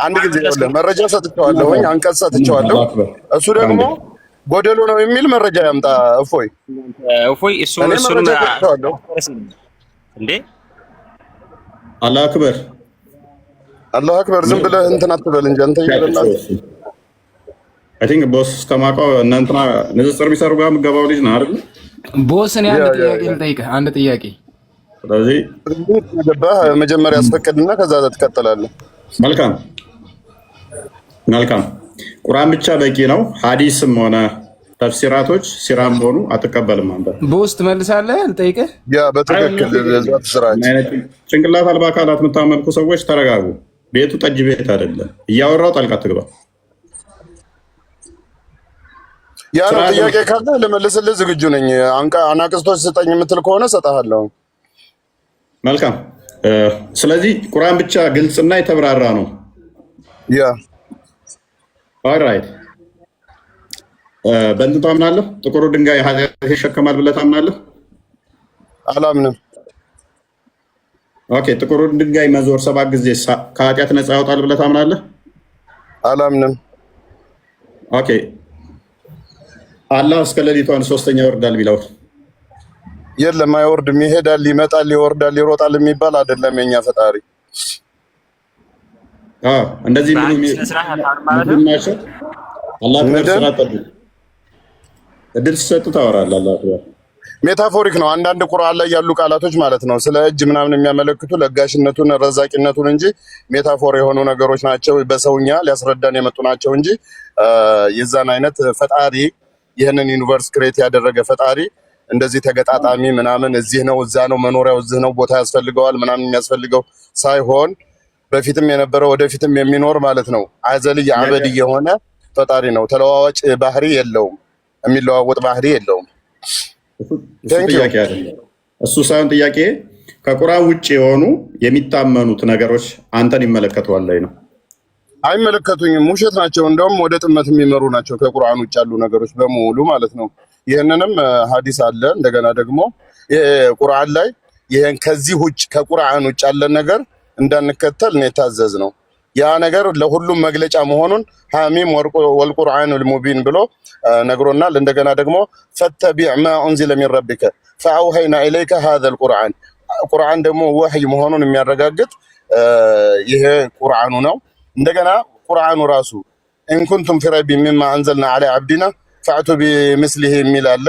አንድ ጊዜ ይኸውልህ መረጃ ሰጥቼዋለሁኝ፣ አንቀጽ ሰጥቼዋለሁ። እሱ ደግሞ ጎደሎ ነው የሚል መረጃ ያምጣ። እፎይ እሱ እንዴ አላህ አክበር አላህ አክበር። ዝም ብለህ እንትን አትበል እንጂ አንተ ይበላል። አይ ቲንክ ቦስ እስከማውቀው እናንተና ንጽጽር ቢሰሩ ጋር የምገባው ልጅ ነው አይደል? ቦስ እኔ አንድ ጥያቄ ልጠይቅህ፣ አንድ ጥያቄ። ስለዚህ ገባህ? መጀመሪያ አስፈቅድና ከዛ ትቀጥላለህ። መልካም። ቁርአን ብቻ በቂ ነው። ሐዲስም ሆነ ተፍሲራቶች ሲራም ሆኑ አትቀበልም አንተ። ቦስ ትመልሳለህ? ልጠይቅህ። ያ በትክክል ዛት ስራች ጭንቅላት አልባ አካላት የምታመልኩ ሰዎች ተረጋጉ። ቤቱ ጠጅ ቤት አይደለም። እያወራው ጣልቃ ትግባ። ያ ነው። ጥያቄ ካለ ልመልስልህ ዝግጁ ነኝ። አናቅስቶች ስጠኝ የምትል ከሆነ ሰጣለሁ። መልካም። ስለዚህ ቁርአን ብቻ ግልጽና የተብራራ ነው። ያ ኦልራይት። በእንትን ታምናለህ? ጥቁሩ ድንጋይ ኃጢአት ይሸከማል ብለህ ታምናለህ? አላምንም። ኦኬ። ጥቁሩ ድንጋይ መዞር 7 ጊዜ ከኃጢአት ነፃ ያወጣል ብለህ ታምናለህ? አላምንም። ኦኬ። አላህ እስከ ሌሊቱ 1/3 ይወርዳል ቢለው የለም፣ አይወርድም። ይሄዳል፣ ይመጣል፣ ይወርዳል፣ ይሮጣል የሚባል አይደለም የኛ ፈጣሪ። እንደዚህ ምን ናቸው? አላህ እድል ሲሰጥ ታወራለህ። አላህ ሜታፎሪክ ነው። አንዳንድ ቁርአን ላይ ያሉ ቃላቶች ማለት ነው ስለ እጅ ምናምን የሚያመለክቱ ለጋሽነቱን ረዛቂነቱን እንጂ ሜታፎር የሆኑ ነገሮች ናቸው። በሰውኛ ሊያስረዳን የመጡ ናቸው እንጂ የዛን አይነት ፈጣሪ ይህንን ዩኒቨርስ ክሬት ያደረገ ፈጣሪ እንደዚህ ተገጣጣሚ ምናምን እዚህ ነው እዛ ነው መኖሪያው እዚህ ነው ቦታ ያስፈልገዋል ምናምን የሚያስፈልገው ሳይሆን በፊትም የነበረ ወደፊትም የሚኖር ማለት ነው አዘልይ አበድ የሆነ ፈጣሪ ነው። ተለዋዋጭ ባህሪ የለውም፣ የሚለዋወጥ ባህሪ የለውም። እሱ ሳይሆን ጥያቄ ከቁርአን ውጭ የሆኑ የሚታመኑት ነገሮች አንተን ይመለከተዋል ላይ ነው? አይመለከቱኝም፣ ውሸት ናቸው። እንደውም ወደ ጥመት የሚመሩ ናቸው ከቁርአን ውጭ ያሉ ነገሮች በሙሉ ማለት ነው። ይህንንም ሐዲስ አለ። እንደገና ደግሞ ቁርአን ላይ ይሄን ከዚህ ውጭ ከቁርአን ውጭ ያለ ነገር እንዳንከተል ነው የታዘዝ ነው። ያ ነገር ለሁሉም መግለጫ መሆኑን ሐሚም ወልቁርአኑል ሙቢን ብሎ ነግሮናል። እንደገና ደግሞ ፈተቢዕ ማ ኡንዚለ ሚን ረቢከ ፈአውሀይና ኢለይከ ሃዘል ቁርአን፣ ቁርአን ደግሞ ወህይ መሆኑን የሚያረጋግጥ ይሄ ቁርአኑ ነው። እንደገና ቁርአኑ ራሱ ኢንኩንቱም ፊ ረይቢን ሚማ አንዘልና ዐላ ዐብዲና ፈዕቱ ቢምስሊሂ የሚል አለ።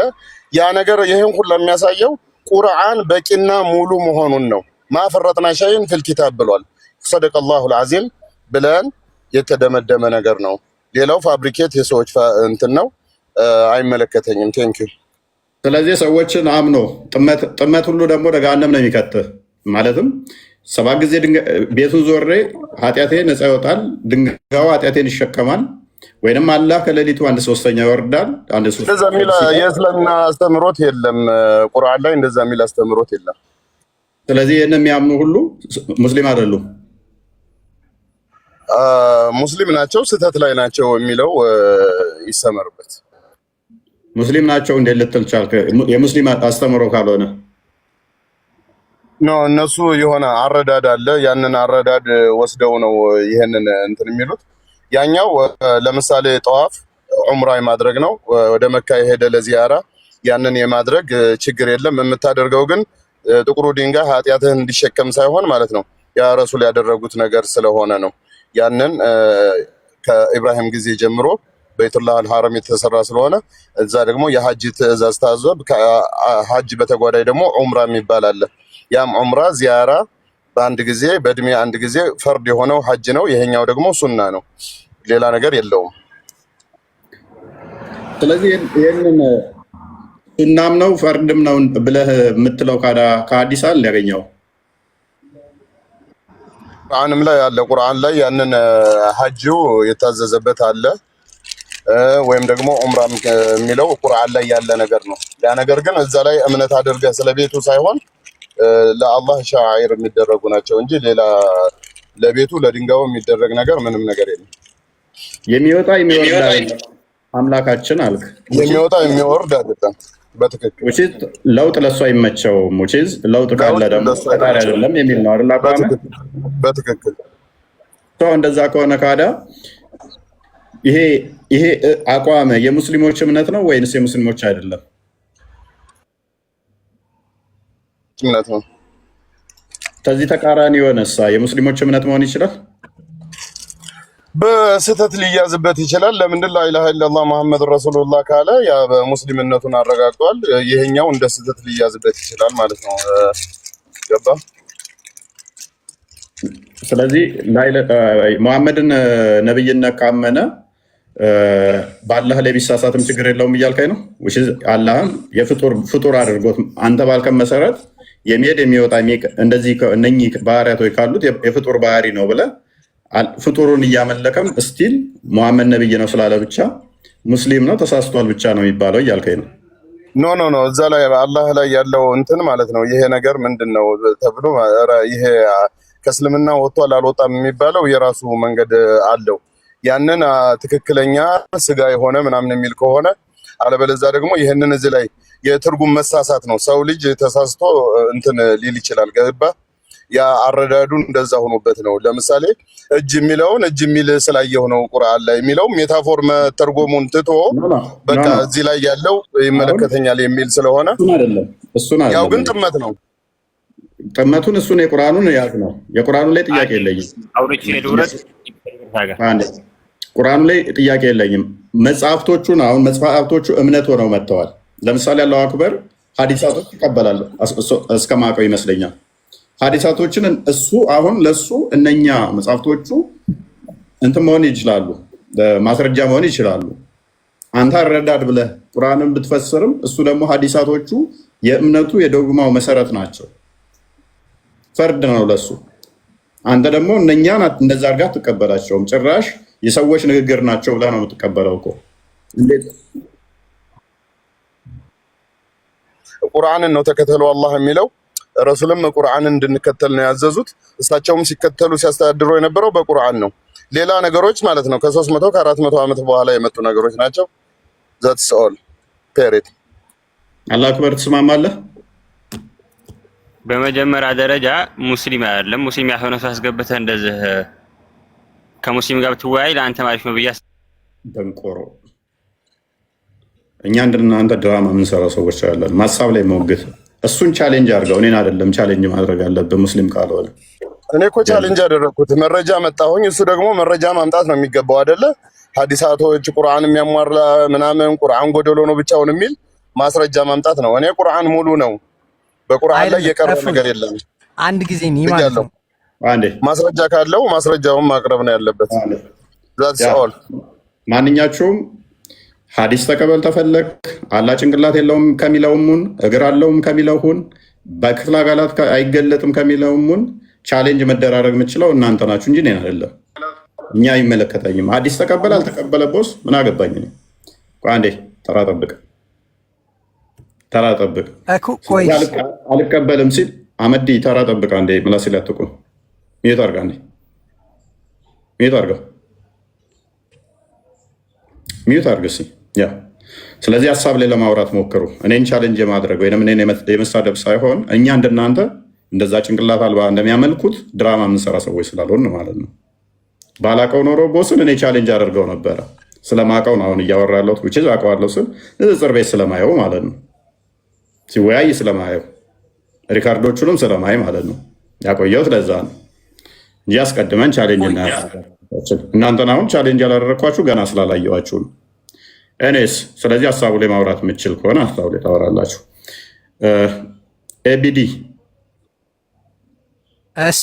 ያ ነገር ይሄን ሁሉ የሚያሳየው ቁርአን በቂና ሙሉ መሆኑን ነው። ማፈረጥና ሸይን ፊል ኪታብ ብሏል። ሰደቀላሁል ዐዚም ብለን የተደመደመ ነገር ነው። ሌላው ፋብሪኬት የሰዎች እንትን ነው፣ አይመለከተኝም። ቴንኪው። ስለዚህ ሰዎችን አምኖ ጥመት ሁሉ ደግሞ ደጋነም ነው የሚከትህ ማለትም 7 ጊዜ ቤቱን ዞሬ ኃጢአቴ ነፃ ይወጣል፣ ድንጋዩ ኃጢአቴን ይሸከማል፣ ወይንም አላህ ከሌሊቱ 1/3 ይወርዳል። እንደዛ የሚል የእስልምና አስተምሮት የለም ቁርአን ላይ፣ እንደዛ የሚል አስተምሮት የለም። ስለዚህ ይህን የሚያምኑ ሁሉ ሙስሊም አይደሉም። ሙስሊም ናቸው፣ ስህተት ላይ ናቸው የሚለው ይሰመርበት። ሙስሊም ናቸው እንዴት ልትል ቻልክ? የሙስሊም አስተምሮ ካልሆነ ኖ፣ እነሱ የሆነ አረዳድ አለ። ያንን አረዳድ ወስደው ነው ይሄንን እንትን የሚሉት። ያኛው ለምሳሌ ጠዋፍ ዑምራ የማድረግ ነው። ወደ መካ የሄደ ለዚያራ ያንን የማድረግ ችግር የለም። የምታደርገው ግን ጥቁሩ ድንጋይ ኃጢአትህን እንዲሸከም ሳይሆን ማለት ነው ያ ረሱል ያደረጉት ነገር ስለሆነ ነው። ያንን ከኢብራሂም ጊዜ ጀምሮ በይቱላህ አልሐረም የተሰራ ስለሆነ እዛ ደግሞ የሐጅ ትእዛዝ ታዞ ሐጅ በተጓዳይ ደግሞ ዑምራ የሚባል አለ። ያም ዑምራ ዚያራ በአንድ ጊዜ በእድሜ አንድ ጊዜ ፈርድ የሆነው ሐጅ ነው። ይሄኛው ደግሞ ሱና ነው፣ ሌላ ነገር የለውም። ስለዚህ ይህንን ሱናም ነው ፈርድም ነው ብለህ የምትለው ከሐዲስ አለ ያገኘው ቁርአንም ላይ አለ። ቁርአን ላይ ያንን ሐጁ የታዘዘበት አለ። ወይም ደግሞ ዑምራ የሚለው ቁርአን ላይ ያለ ነገር ነው። ያ ነገር ግን እዛ ላይ እምነት አድርገህ ስለቤቱ ሳይሆን ለአላህ ሻዓኢር የሚደረጉ ናቸው እንጂ ሌላ ለቤቱ ለድንጋዩ የሚደረግ ነገር ምንም ነገር የለም። የሚወጣ የሚወርድ አይደለም አምላካችን አልክ። የሚወጣ የሚወርድ አይደለም። በትክክል ውጪዝ ለውጥ ለሱ አይመቸውም። ውጪዝ ለውጥ ካለ ደግሞ ፈጣሪ አይደለም የሚል ነው አይደል? አቋም በትክክል ሰው እንደዛ ከሆነ ካዳ ይሄ አቋም የሙስሊሞች እምነት ነው ወይንስ የሙስሊሞች አይደለም? እምነት ነው። ከዚህ ተቃራኒ የሆነሳ የሙስሊሞች እምነት መሆን ይችላል? በስህተት ሊያዝበት ይችላል። ለምንድን ላ ኢላሃ ኢለላህ መሐመድ ረሱሉላህ ካለ ያ በሙስሊምነቱን አረጋግጧል። ይሄኛው እንደ ስህተት ሊያዝበት ይችላል ማለት ነው። ገባ? ስለዚህ ሙሐመድን ነብይነት ካመነ በአላህ ላይ ቢሳሳትም ችግር የለውም እያልከኝ ነው? አላህም ፍጡር አድርጎት አንተ ባልከን መሰረት የሚሄድ የሚወጣ እንደዚህ እነኚህ ባህሪያቶች ካሉት የፍጡር ባህሪ ነው ብለህ ፍጡሩን እያመለከም እስቲል ሙሐመድ ነብይ ነው ስላለ ብቻ ሙስሊም ነው ተሳስቷል ብቻ ነው የሚባለው እያልከኝ ነው? ኖ እዛ ላይ አላህ ላይ ያለው እንትን ማለት ነው። ይሄ ነገር ምንድን ነው ተብሎ ይሄ ከእስልምና ወጥቷል አልወጣም የሚባለው የራሱ መንገድ አለው። ያንን ትክክለኛ ስጋ የሆነ ምናምን የሚል ከሆነ አለበለዚያ ደግሞ ይህንን እዚህ ላይ የትርጉም መሳሳት ነው። ሰው ልጅ ተሳስቶ እንትን ሊል ይችላል። ገባ? ያ አረዳዱ እንደዛ ሆኖበት ነው። ለምሳሌ እጅ የሚለውን እጅ የሚል ስላየው ነው ቁርአን ላይ የሚለው ሜታፎር መተርጎሙን ትቶ በቃ እዚህ ላይ ያለው ይመለከተኛል የሚል ስለሆነ ያው ግን ጥመት ነው። ጥመቱን እሱን የቁርአኑን ያዝ ነው። የቁርአኑ ላይ ጥያቄ የለኝም። ቁርአኑ ላይ ጥያቄ የለኝም። መጽሐፍቶቹን አሁን መጽሐፍቶቹ እምነት ሆነው መጥተዋል። ለምሳሌ አላሁ አክበር ሀዲሳቶች ይቀበላል እስከማውቀው ይመስለኛል። ሀዲሳቶችን እሱ አሁን ለሱ እነኛ መጽሐፍቶቹ እንትን መሆን ይችላሉ፣ ማስረጃ መሆን ይችላሉ። አንተ አረዳድ ብለህ ቁርአንን ብትፈስርም እሱ ደግሞ ሀዲሳቶቹ የእምነቱ የዶግማው መሰረት ናቸው፣ ፈርድ ነው ለሱ። አንተ ደግሞ እነኛን እንደዛ አድርጋ አትቀበላቸውም። ጭራሽ የሰዎች ንግግር ናቸው ብለህ ነው የምትቀበለው እኮ። እንዴት ቁርአንን ነው ተከተሉ አላህ የሚለው? ረሱልም ቁርአንን እንድንከተል ነው ያዘዙት። እሳቸውም ሲከተሉ ሲያስተዳድሩ የነበረው በቁርአን ነው። ሌላ ነገሮች ማለት ነው ከ300 ከ400 ዓመት በኋላ የመጡ ነገሮች ናቸው። ዛትስ ኦል ፔሪድ። አላህ አክበር። ትስማማለህ? በመጀመሪያ ደረጃ ሙስሊም አይደለም። ሙስሊም ያልሆነ ሰው አስገብተህ እንደዚህ ከሙስሊም ጋር ብትወያይ ለአንተ ማለት ነው ብያስ ደንቆሮ። እኛ እንደናንተ ድራማ የምንሰራው ሰዎች አለን። ማሳብ ላይ መውግት እሱን ቻሌንጅ አድርገው፣ እኔን አይደለም ቻሌንጅ ማድረግ አለብህ ሙስሊም ካልሆነ። እኔ እኮ ቻሌንጅ አደረግኩት፣ መረጃ መጣሁኝ። እሱ ደግሞ መረጃ ማምጣት ነው የሚገባው አይደለ? ሀዲሳቶች ቁርአን የሚያሟላ ምናምን ቁርአን ጎደሎ ነው ብቻውን የሚል ማስረጃ ማምጣት ነው። እኔ ቁርአን ሙሉ ነው፣ በቁርአን ላይ የቀረ ነገር የለም። አንድ ጊዜ ማለት ነው ማስረጃ ካለው ማስረጃውን ማቅረብ ነው ያለበት። ማንኛቸውም ሀዲስ ተቀበል ተፈለግ አላህ ጭንቅላት የለውም ከሚለውሙን እግር አለውም ከሚለውሁን በክፍለ አካላት አይገለጥም ከሚለውሙን ቻሌንጅ መደራረግ የምችለው እናንተ ናችሁ እንጂ እኔን አይደለም። እኛ አይመለከተኝም። ሀዲስ ተቀበል አልተቀበለ ቦስ ምን አገባኝ ነው። አንዴ ተራ ጠብቅ አልቀበልም ሲል አመዲ ተራ ጠብቅ አንዴ ምላስ ይላትቁ ሚዩት አርጋ አንዴ ሚዩት አርግ ሲ ያ። ስለዚህ ሀሳብ ላይ ለማውራት ሞክሩ። እኔን ቻሌንጅ የማድረግ ወይም እኔን የመሳደብ ሳይሆን እኛ እንደናንተ እንደዛ ጭንቅላት አልባ እንደሚያመልኩት ድራማ የምንሰራ ሰዎች ስላልሆን ማለት ነው። ባላቀው ኖሮ ቦስን እኔ ቻሌንጅ አደርገው ነበረ። ስለማቀው ነው አሁን እያወራ ያለሁት። ውጭ አውቀዋለሁ ስል ንጽጽር ቤት ስለማየው ማለት ነው። ሲወያይ ስለማየው ሪካርዶቹንም ስለማይ ማለት ነው ያቆየሁት። ለዛ ነው እንጂ አስቀድመን ቻሌንጅ እናንተን አሁን ቻሌንጅ ያላደረግኳችሁ ገና ስላላየዋችሁ ነው። እኔስ ስለዚህ ሀሳቡ ላይ ማውራት የምችል ከሆነ ሀሳቡ ላይ ታወራላችሁ። ኤቢዲ እሺ፣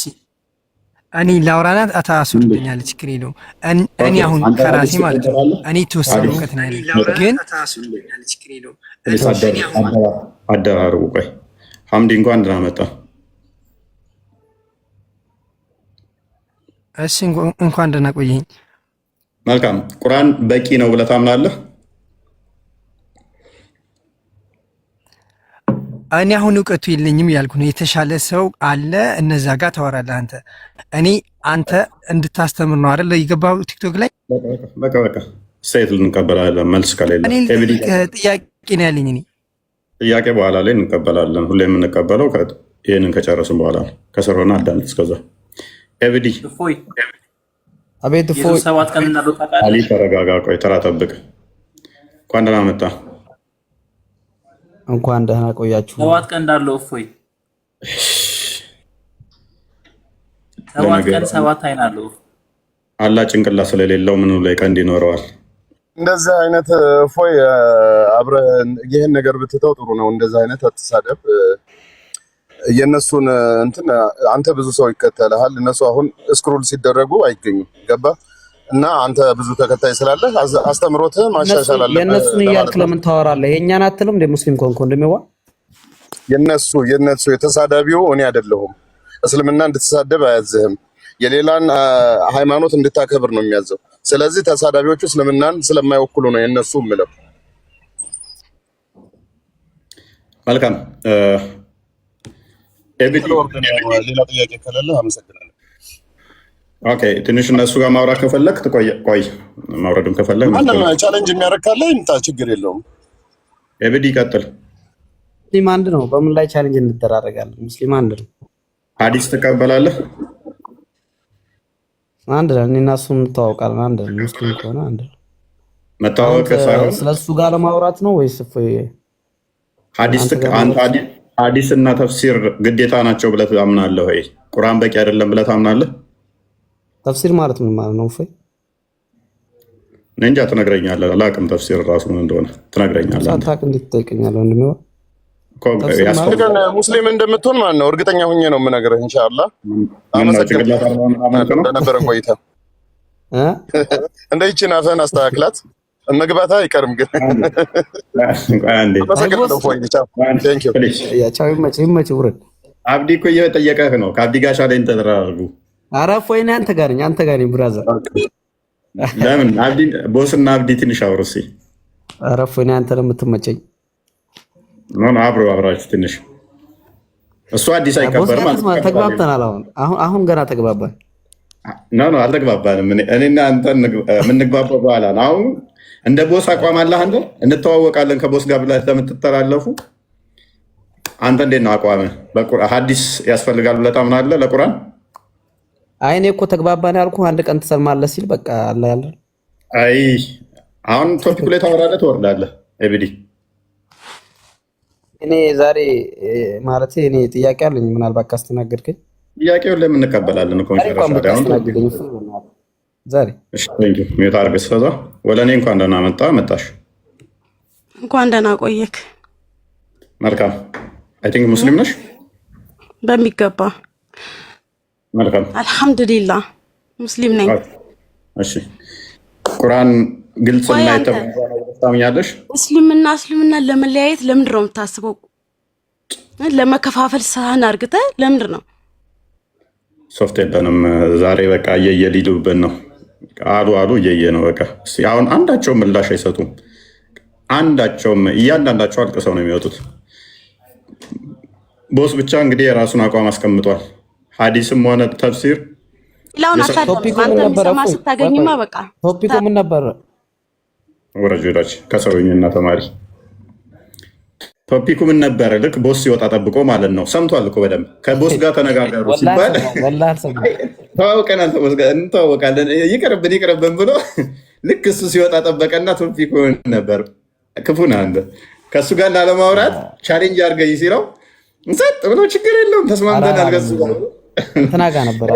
እኔ ላውራናት አታስብልኛል። ችግር የለውም። እኔ አሁን ከራሴ ማለት ነው እኔ ተወሰነ እውቀት ነው ያለኝ፣ ግን አደራርቡ። ቆይ ሐምዲ እንኳን ደህና መጣ። እሺ እንኳን ደህና ቆየኝ። መልካም። ቁርአን በቂ ነው ብለህ ታምናለህ? እኔ አሁን እውቀቱ የለኝም ያልኩ ነው። የተሻለ ሰው አለ እነዛ ጋር ታወራለህ አንተ። አንተ እንድታስተምር ነው አይደል የገባው ቲክቶክ ላይ። በቃ ሴት ልንቀበላለን። መልስ ከሌለ ጥያቄ ነው ያለኝ። እኔ ጥያቄ በኋላ ላይ እንቀበላለን። ሁሌ የምንቀበለው ይህንን ከጨረስን በኋላ ከስሮና አዳምጥ። እስከዛ ኤቪዲ አቤት እፎይ አሊ ተረጋጋ። ቆይ ተራ ጠብቅ። እንኳን ደህና መጣ። እንኳን ደህና ቆያችሁ። 7 ቀን እንዳለው እፎይ 7 ቀን 7 አይን አለው። አላ ጭንቅላ ስለሌለው ምኑ ላይ ቀንድ ይኖረዋል? እንደዚህ አይነት እፎይ አብረህ ይሄን ነገር ብትተው ጥሩ ነው። እንደዚህ አይነት አትሳደብ። የነሱን እንትን አንተ ብዙ ሰው ይከተልሃል። እነሱ አሁን ስክሮል ሲደረጉ አይገኙም። ገባ እና አንተ ብዙ ተከታይ ስላለ አስተምሮትህ ማሻሻል አለበት። የነሱን እያልክ ለምን ታወራለህ? የኛን አትልም እንደ ሙስሊም ኮንኮ እንደሚዋ የነሱ የተሳዳቢው እኔ አይደለሁም። እስልምና እንድትሳደብ አያዝህም። የሌላን ሃይማኖት እንድታከብር ነው የሚያዘው። ስለዚህ ተሳዳቢዎቹ እስልምናን ስለማይወክሉ ነው የነሱ ምለው። መልካም ሌላ ጥያቄ ከሌለ አመሰግናለሁ። ኦኬ ትንሽ እነሱ ጋር ማውራት ከፈለክ ቆይ ማውረድም ከፈለክ ማንም ቻሌንጅ የሚያደርግ ካለ ይምጣ፣ ችግር የለውም። ኤቪዲ ይቀጥል። ሙስሊም አንድ ነው። በምን ላይ ቻሌንጅ እንደራረጋለን? ሙስሊም አንድ ነው። ሐዲስ ትቀበላለህ? አንድ ነው። እኔና እሱ እንተዋወቃለን። አንድ ነው። ሙስሊም ከሆነ አንድ ነው። መታወቅ ሳይሆን ስለሱ ጋር ለማውራት ነው ወይስ ሐዲስ እና ተፍሲር ግዴታ ናቸው ብለህ ታምናለህ ወይ? ቁርአን በቂ አይደለም ብለህ ታምናለህ? ተፍሲር ማለት ምን ማለት ነው? እንጃ ትነግረኛለህ። አላውቅም ተፍሲር ራሱ ምን እንደሆነ ትነግረኛለህ። ሳታውቅ እንዴት ትጠይቀኛለህ? ወንድሜ ሙስሊም እንደምትሆን ማለት ነው እርግጠኛ ሁኜ ነው የምነግርህ። ኢንሻአላህ ለነበረን ቆይታ እንደ ይችን አፈን አስተካክላት። መግባታ አይቀርም ግን አብዲ እኮ እየጠየቀህ ነው። ከአብዲ ጋር ሻለኝ ተደራርጉ። ኧረ እፎይ ነኝ አንተ ጋር ነኝ ብራዘር። ለምን አብዲ ቦስና አብዲ ትንሽ አውሩ እስኪ። ኧረ እፎይ ነኝ አንተ ነው የምትመቸኝ። አብራችሁ ትንሽ እሱ አዲስ አይቀበርም። ተግባብተናል። አሁን ገና ተግባባን። አልተግባባንም። እኔና አንተ የምንግባባው በኋላ ነው። አሁን እንደ ቦስ አቋም አለህ አንተ። እንተዋወቃለን ከቦስ ጋር ብለህ ለምትተላለፉ አንተ እንዴት ነው አቋምህ? ሐዲስ ያስፈልጋል ብለህ ታምናለህ ለቁርአን? አይ እኔ እኮ ተግባባን ያልኩህ አንድ ቀን ትሰማለህ ሲል በቃ አለ ያለ። አይ አሁን ቶፒኩ ላይ ታወራለህ ትወርዳለህ። ኤቢዲ እኔ ዛሬ ማለት እኔ ጥያቄ አለኝ። ምናልባት ካስተናገድከኝ ጥያቄውን ለምን እንቀበላለን እኮ ዛሬ ሚዩት አድርገህ እስከዛ ወደ እኔ እንኳን ደህና መጣሽ። እንኳን ደህና ቆየክ። መልካም አይ ቲንክ ሙስሊም ነሽ? በሚገባ መልካም አልሐምዱሊላህ ሙስሊም ነኝ። እሺ ቁርአን ግልጽና የተባለ ታምኛለሽ? እስልምና ለመለያየት ለምንድን ነው የምታስበው? ለመከፋፈል ሳህን አርግተህ ለምንድን ነው? ሶፍት የለንም ዛሬ በቃ እየየ ሊሉብን ነው አሉ እየየ ነው በቃ። አሁን አንዳቸውም ምላሽ አይሰጡም። አንዳቸውም እያንዳንዳቸው አልቅሰው ነው የሚወጡት። ቦስ ብቻ እንግዲህ የራሱን አቋም አስቀምጧል። ሐዲስም ሆነ ተፍሲር ቶፒኩ ምን ነበር? ወረጆች ከሰውኝና ተማሪ ቶፒኩ ምን ነበረ? ልክ ቦስ ሲወጣ ጠብቆ ማለት ነው። ሰምቷል እኮ በደንብ ከቦስ ጋር ተነጋገሩ ሲባል ተዋውቀናል፣ ከቦስ ጋር እንተዋወቃለን፣ ይቅርብን ብሎ ልክ እሱ ሲወጣ ጠበቀና ቶፒኩ ነበር። ክፉ ነህ አንተ። ከእሱ ጋር ላለማውራት ቻሌንጅ አድርገኝ ሲለው ሰጥ ብሎ ችግር የለውም ተስማምተናል። ከሱ ጋር ተናጋ ነበር።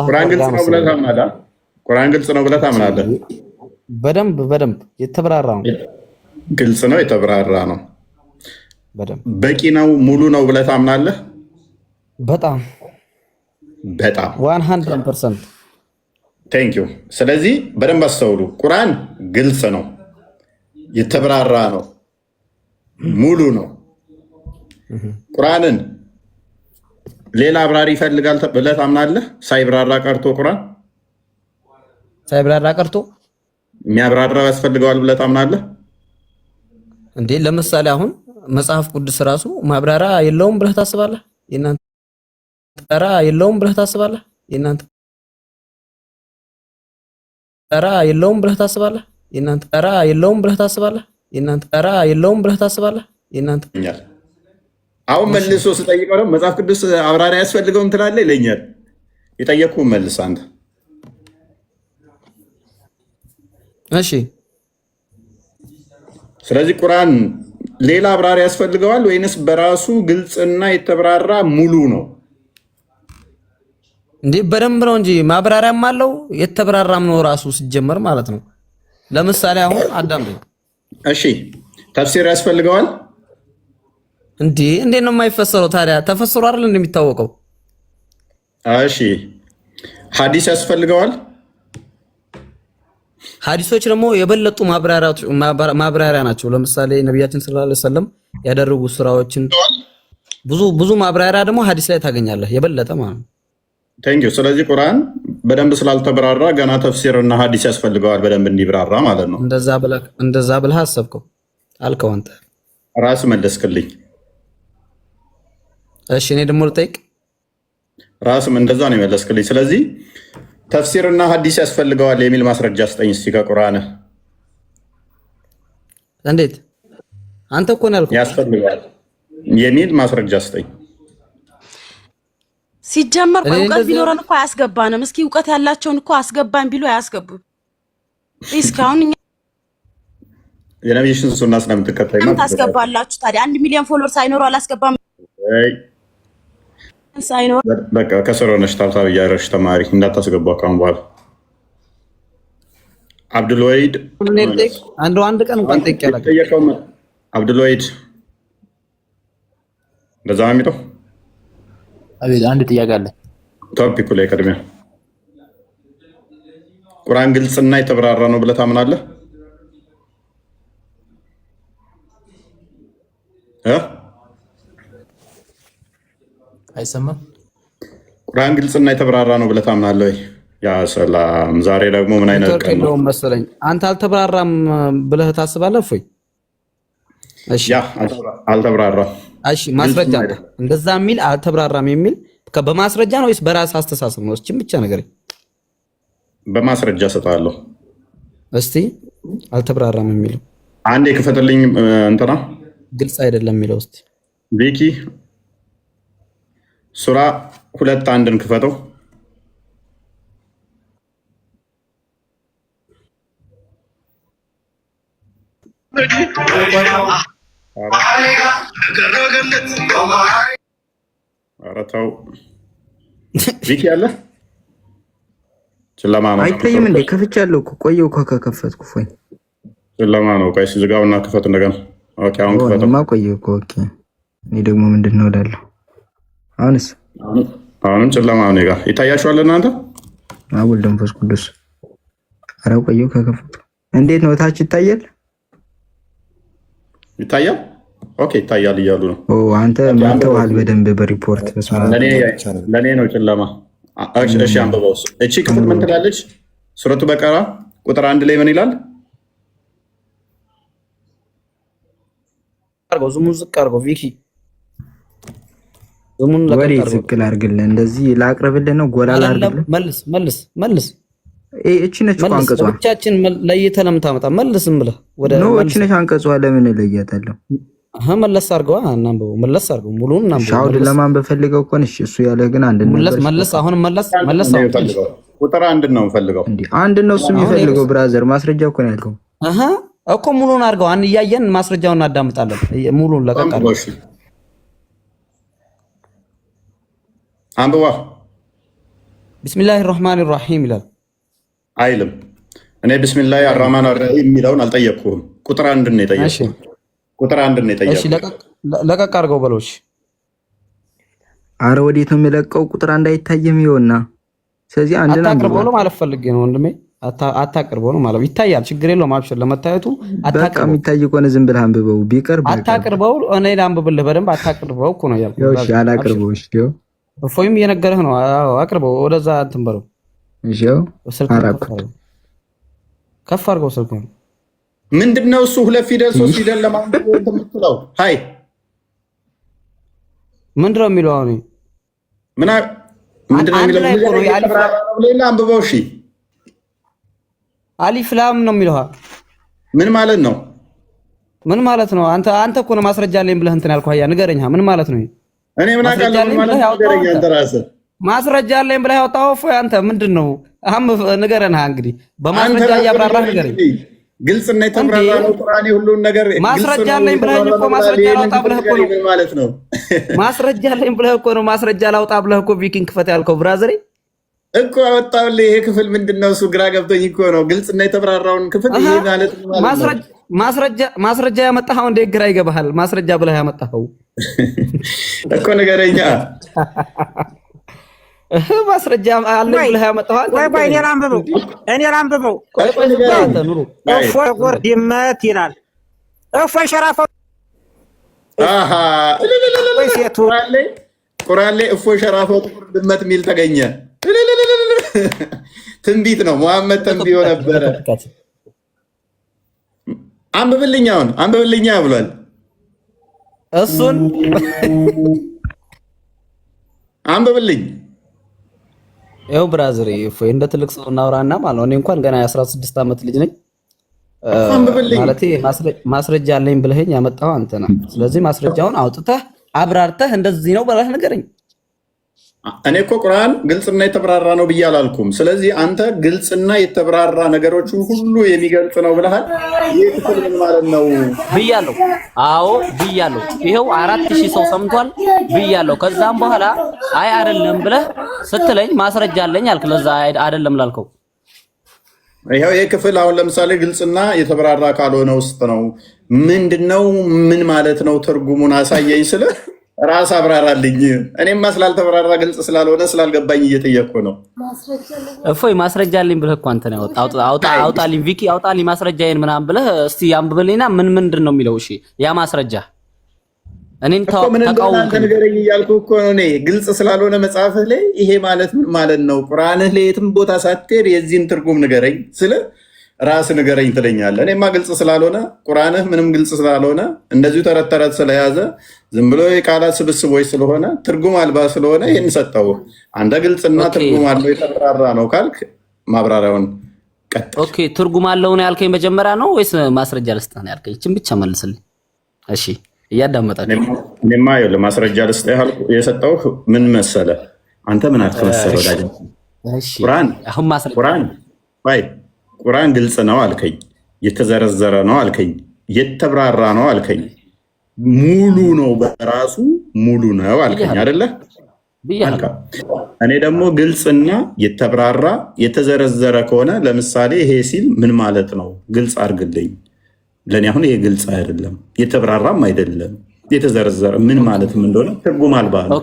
ቁርአን ግልጽ ነው ብለህ ታምናለህ? ቁርአን ግልጽ ነው ብለህ ታምናለህ? በደንብ የተብራራ ነው። ግልጽ ነው፣ የተብራራ ነው። በቂ ነው፣ ሙሉ ነው ብለህ ታምናለህ? በጣም 100% ቴንክ ዩ። ስለዚህ በደንብ አስተውሉ። ቁርአን ግልጽ ነው፣ የተብራራ ነው፣ ሙሉ ነው። ቁርአንን ሌላ አብራሪ ይፈልጋል ብለህ ታምናለህ? ሳይብራራ ቀርቶ ቁርአን ሳይብራራ ቀርቶ የሚያብራራው ያስፈልገዋል ብለህ ታምናለህ? እንዴ ለምሳሌ አሁን መጽሐፍ ቅዱስ ራሱ ማብራሪያ የለውም ብለህ ታስባለህ? የእናንተ ማብራሪያ የለውም ብለህ ታስባለህ? የእናንተ ማብራሪያ የለውም ብለህ ታስባለህ? የእናንተ ማብራሪያ የለውም ብለህ ታስባለህ? የእናንተ ማብራሪያ የለውም ብለህ ታስባለህ? የእናንተ አሁን መልሶ ስጠይቀው ደግሞ መጽሐፍ ቅዱስ አብራሪያ ያስፈልገውም ትላለህ ይለኛል። የጠየቅኩህን መልስ አንተ። እሺ ስለዚህ ቁርአን ሌላ አብራሪ ያስፈልገዋል ወይንስ በራሱ ግልጽና የተብራራ ሙሉ ነው? እንዴ በደንብ ነው እንጂ ማብራሪያም አለው የተብራራም ነው ራሱ ሲጀመር ማለት ነው። ለምሳሌ አሁን አዳም ነው። እሺ ተፍሲር ያስፈልገዋል? እንዴት ነው የማይፈሰረው ታዲያ? ተፈስሮ አይደል እንደሚታወቀው? እሺ ሐዲስ ያስፈልገዋል? ሐዲሶች ደግሞ የበለጡ ማብራሪያ ናቸው። ለምሳሌ ነብያችን ሰለላሁ ዐለይሂ ወሰለም ያደረጉ ስራዎችን ብዙ ማብራሪያ ደግሞ ሐዲስ ላይ ታገኛለህ የበለጠ ማለት ነው። ቴንክ ዩ። ስለዚህ ቁርአን በደንብ ስላልተብራራ ገና ተፍሲር እና ሐዲስ ያስፈልገዋል በደንብ እንዲብራራ ማለት ነው። እንደዛ ብለህ አሰብከው አልከው አንተ ራስ መለስክልኝ። እሺ እኔ ደግሞ ልጠይቅ። ራስም እንደዛ ነው የመለስክልኝ። ስለዚህ ተፍሲርና ሐዲስ ያስፈልገዋል የሚል ማስረጃ ስጠኝ እስቲ ከቁርአን። እንዴት አንተ እኮ ነው ያልኩት ያስፈልገዋል የሚል ማስረጃ ስጠኝ። ሲጀመር እውቀት ቢኖረን እኮ አያስገባንም። እስኪ እውቀት ያላቸውን እኮ አስገባን ቢሉ አያስገቡም። እስካሁን እኛ የነብዩን ሱና ስለምትከተይ ነው ታስገባላችሁ። ታዲያ 1 ሚሊዮን ፎሎወር ሳይኖር አላስገባም። ሳይኖር በቃ ከስር ሆነሽ ታብታብ እያደረግሽ ተማሪ እንዳታስገባው ካሁን በኋላ። አብዱልወሂድ አንድ ቀን እንኳን ጠይቅ ያላቀው አብዱልወሂድ እንደዛ ነው የሚለው። አቤት አንድ ጥያቄ አለ። ቶፒኩ ላይ ቀድሜ ቁርአን ግልጽና የተብራራ ነው ብለህ ታምናለህ? አይሰማም። ቁርአን ግልጽና የተብራራ ነው ብለህ ታምናለህ ወይ? ያ ሰላም። ዛሬ ደግሞ ምን አይነት ቀን ነው መሰለኝ? አንተ አልተብራራም ብለህ ታስባለህ ወይ? እሺ ያ አልተብራራም። እሺ ማስረጃ አለ እንደዛ የሚል አልተብራራም የሚል በማስረጃ ነው ወይስ በራስ አስተሳሰብ ነው? እስኪ ብቻ ነገር በማስረጃ ሰጣለሁ። እስቲ አልተብራራም የሚለው አንዴ ክፈትልኝ። እንትና ግልጽ አይደለም የሚለው እስቲ ቪኪ ሱራ 2:1 ክፈተው። ኧረ ተው ቪኪ አለ ጨለማ ነው። አይታይም እንዴ? ከፍቻለሁ እኮ ቆየሁ እኮ ከከፈትኩ። ፎይ ጨለማ ነው። ቀይስ ዝጋውና ክፈት እንደገና። ኦኬ አሁን ክፈተው። ቆየሁ እኮ። ኦኬ እኔ ደግሞ ምንድን ነው እላለሁ። አሁንም ጨለማ ነው። እኔ ጋር ይታያችኋል እናንተ? አብ ወልድ መንፈስ ቅዱስ። ኧረ ቆየሁ ከከፈትኩ። እንዴት ነው ታች ይታያል? ይታያል። ኦኬ ይታያል እያሉ ነው። አንተ መተዋል በደንብ በሪፖርት ለእኔ ነው ጨለማ። እሺ አንብበው። እቺ ክፍል ምን ትላለች? ሱረቱ በቀራ ቁጥር 1 ላይ ምን ይላል? ዙሙን ዝቅ አድርገው ቪኪ ወሬ ዝቅ ላድርግልህ፣ እንደዚህ ላቅርብልህ ነው። ጎላ ላድርግልህ። መልስ። እቺ ነች አንቀጿ። ብቻችን ለይተህ ለምን ታመጣ? መልስም ብለህ ወደ እቺ ነች አንቀጿ። ለምን እለያታለሁ? መለስ አድርገው። እናንብበው። መለስ አድርገው። ሙሉውን እናንብበው። ሻውድ ለማንበብ ፈልገው እኮ ነሽ። እሱ ያለ ግን አንድ ነው። መለስ አሁን መለስ ቁጥር 1 ነው የምፈልገው። አንድ ነው እሱ የሚፈልገው። ብራዘር ማስረጃ እኮ ነው ያልከው እኮ። ሙሉውን አድርገው። እያየን ማስረጃውን እናዳምጣለን። ሙሉውን ለቀቅ አድርገው። አንብባ። ቢስሚላሂ ራህማን ራሂም ይላል አይልም። እኔ ቢስሚላሂ አርራህማን አርራሂም የሚለውን አልጠየቅኩህም። ቁጥር 1 ነው የጠየቅኩህ። ቁጥር 1 ነው የጠየቅኩህ። እሺ ለቀቅ አድርገው በሎች። አረ ወዴት ነው የሚለቀው? ቁጥር 1 አይታየም። ይኸውና፣ ስለዚህ አንድና አታቅርበው ነው ማለት ፈልጌ ነው ወንድሜ። አታቅርበው ነው ማለት ይታያል። ችግር የለውም። አብሽር ለመታየቱ አታቅርበው። የሚታይ ከሆነ ዝም ብለህ አንብበው። ቢቀርብ አታቅርበው። እኔ ላንብብልህ በደንብ። አታቅርበው እኮ ነው ያልኩህ። እሺ አላቅርበው። እሺ እፎይም እየነገረህ ነው። አቅርበው። ወደዛ እንትን በለው። እሺ ከፍ አድርገው ስልኩን። ምንድነው እሱ 2 ፊደል 3 ፊደል ለማንበብ የምትለው? ሃይ ምንድነው የሚለው? አሁን ምንድነው የሚለው? ሌላ አንብበው። እሺ አሊፍ ላም ነው የሚለው። ምን ማለት ነው? ምን ማለት ነው? አንተ እኮ ነው ማስረጃ አለኝ ብለህ እንትን ያልኩህ። አያ ንገረኝ፣ ምን ማለት ነው? እኔ ምን አውቃለሁ? ምን ማለት ነው? ንገረኝ አንተ ራስህ። ማስረጃ አለኝ ብለህ ያወጣኸው እፎይ፣ አንተ ምንድነው? ንገረን እንግዲህ በማስረጃ እያብራራህ ንገረኝ። ግልጽና የተብራራ ነው ቁርአን ሁሉን ነገር። ማስረጃ አለኝ ብለህ እኮ ማስረጃ ላውጣ ብለህ እኮ ነው ማለት ነው። ማስረጃ አለኝ ብለህ እኮ ነው ማስረጃ ላውጣ ብለህ እኮ ቪኪንግ ክፈት ያልከው ብራዘሬ እኮ አወጣሁልህ። ይሄ ክፍል ምንድነው? እሱ ግራ ገብቶኝ እኮ ነው። ግልጽና የተብራራውን ክፍል ይሄ ማለት ነው። ማስረጃ ያመጣኸው እንዴት ግራ ይገባሃል? ማስረጃ ብለህ ያመጣኸው እኮ ንገረኛ። ማስረጃ አለኝ ብለህ ያመጣኸው ቆይ እኔ ላንብበው። እፎይ ጥቁር ድመት ይላል። እፎይ ሸራፈው ቁርአን ላይ እፎይ ሸራፈው ጥቁር ድመት የሚል ተገኘ። ትንቢት ነው። መሐመድ ተንብዮ ነበረ። አንብብልኝ፣ አሁን አንብብልኛ ብሏል። እሱን አንብብልኝ። ይኸው ብራዘር እፎይ እንደ ትልቅ ሰው እናውራና ማለት ነው። እኔ እንኳን ገና የ16 ዓመት ልጅ ነኝ። ማለቴ ማስረጃ አለኝ ብለኸኝ ያመጣኸው አንተ ነህ። ስለዚህ ማስረጃውን አውጥተህ አብራርተህ እንደዚህ ነው ብለህ ንገረኝ። እኔ እኮ ቁርአን ግልጽና የተብራራ ነው ብዬ አላልኩም። ስለዚህ አንተ ግልጽና የተብራራ ነገሮችን ሁሉ የሚገልጽ ነው ብለሃል። ይህ ክፍል ምን ማለት ነው ብያለሁ? አዎ ብያለሁ። ይኸው 4000 ሰው ሰምቷል ብያለሁ። ከዛም በኋላ አይ አይደለም ብለህ ስትለኝ ማስረጃ አለኝ አልክ። ለዛ አይደለም ላልከው ይኸው ይህ ክፍል አሁን ለምሳሌ ግልጽና የተብራራ ካልሆነ ውስጥ ነው። ምንድነው? ምን ማለት ነው? ትርጉሙን አሳየኝ ስለ ራስ አብራራልኝ። እኔማ ስላልተብራራ ግልጽ ስላልሆነ ስላልገባኝ እየጠየቅኩ ነው። እፎይ ማስረጃ አለኝ ብለህ እኮ አንተ ነው አውጣልኝ፣ ቪኪ አውጣልኝ ማስረጃዬን ምናምን ብለህ እስቲ አንብብልኝና ምንድን ነው የሚለው? እሺ ያ ማስረጃ እኔን ተቃውሞ ንገረኝ እያልኩህ እኮ ነው። እኔ ግልጽ ስላልሆነ መጽሐፍህ ላይ ይሄ ማለት ምን ማለት ነው? ቁርአንህ ላይ የትም ቦታ ሳትሄድ የዚህን ትርጉም ንገረኝ ስለ ራስ ንገረኝ ትለኛለህ። እኔማ ግልጽ ስላልሆነ ቁርአንህ ምንም ግልጽ ስላልሆነ እንደዚሁ ተረት ተረት ስለያዘ ዝም ብሎ የቃላት ስብስቦች ስለሆነ ትርጉም አልባ ስለሆነ ይህን ሰጠው። አንተ ግልጽና ትርጉም አለው የተብራራ ነው ካልክ ማብራሪያውን ቀጥል። ኦኬ ትርጉም አለው ነው ያልከኝ መጀመሪያ ነው ወይስ ማስረጃ ልስጥህ ነው ያልከኝ? እቺን ብቻ መልስልኝ እሺ። እያዳመጣችሁ እኔማ ይኸውልህ ማስረጃ ልስጥህ የሰጠሁህ ምን መሰለህ? አንተ ምን አትመሰለ ወዳጅ። ቁርአን ግልጽ ነው አልከኝ፣ የተዘረዘረ ነው አልከኝ፣ የተብራራ ነው አልከኝ፣ ሙሉ ነው በራሱ ሙሉ ነው አልከኝ አይደለ? እኔ ደግሞ ግልጽና የተብራራ የተዘረዘረ ከሆነ ለምሳሌ ይሄ ሲል ምን ማለት ነው? ግልጽ አድርግልኝ። ለእኔ አሁን ይሄ ግልጽ አይደለም፣ የተብራራም አይደለም፣ የተዘረዘረ ምን ማለትም እንደሆነ ትርጉም አልባ ነው።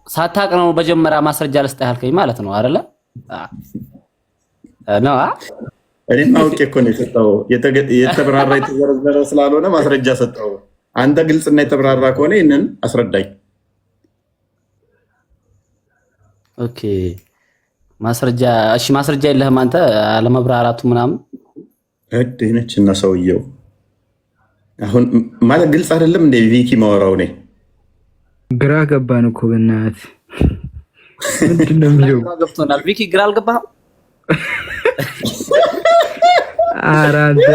ሳታቅ ነው መጀመሪያ ማስረጃ ልስጥህ ያልከኝ ማለት ነው አይደለ? ነው እኔም አውቄ እኮ ነው የሰጠው። የተብራራ የተዘረዘረ ስላልሆነ ማስረጃ ሰጠው። አንተ ግልጽና የተብራራ ከሆነ ይህንን አስረዳኝ። ኦኬ ማስረጃ እሺ፣ ማስረጃ የለህም አንተ አለመብራራቱ ምናምን ነች እና ሰውየው አሁን ማለት ግልጽ አይደለም እንደ ቪኪ ማወራው ነኝ። ግራ ገባን እኮ በእናትህ ምንድን ነው የሚለው? ገብቶናል። ቪኪ ግራ አልገባህም? ኧረ አንተ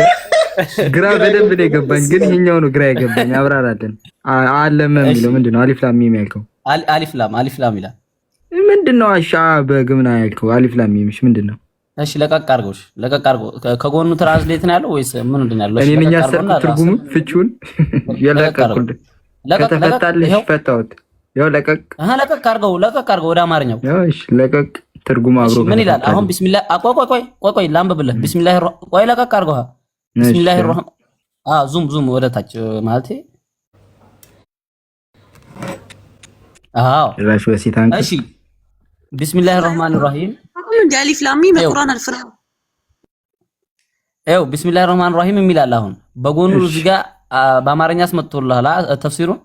ግራ በደንብ ነው የገባኝ፣ ግን ይሄኛው ነው ግራ የገባኝ። አብራራለን። አለም የሚለው ምንድን ነው? አሊፍ ላም ሚም ያልከው አሊፍ ላም ይላል ምንድን ነው? አሻ በግምና ያልከው አሊፍ ላም ሚምሽ ምንድን ነው? እሺ ለቀቅ አድርገው። ከጎኑ ትራንስሌት ነው ያለው ወይስ ምንድን ነው ያለው? እኔ ነኝ ያሰርኩት ትርጉሙን ፍቹን የለቀቅኩት። ከተፈታልሽ ፈታሁት። ያው ለቀቅ አድርገው ወደ አማርኛው። ያው እሺ ለቀቅ ትርጉም አብሮ ምን ይላል? አሁን ቢስሚላህ ቆይ ላንብብልህ። ቢስሚላህ ቆይ ለቀቅ አድርገው። ቢስሚላህ ዙም ወደ ታች ማለት ራሽ ወሲታን እሺ ቢስሚላህ الرحمن الرحيم እንደ አሊፍ ላም ሚም ቁርአን አልፈራው ይኸው ቢስሚላህ الرحمن الرحيم የሚላል። አሁን በጎኑ እዚህ ጋር በአማርኛ አስመጥቶልሃል ተፍሲሩን።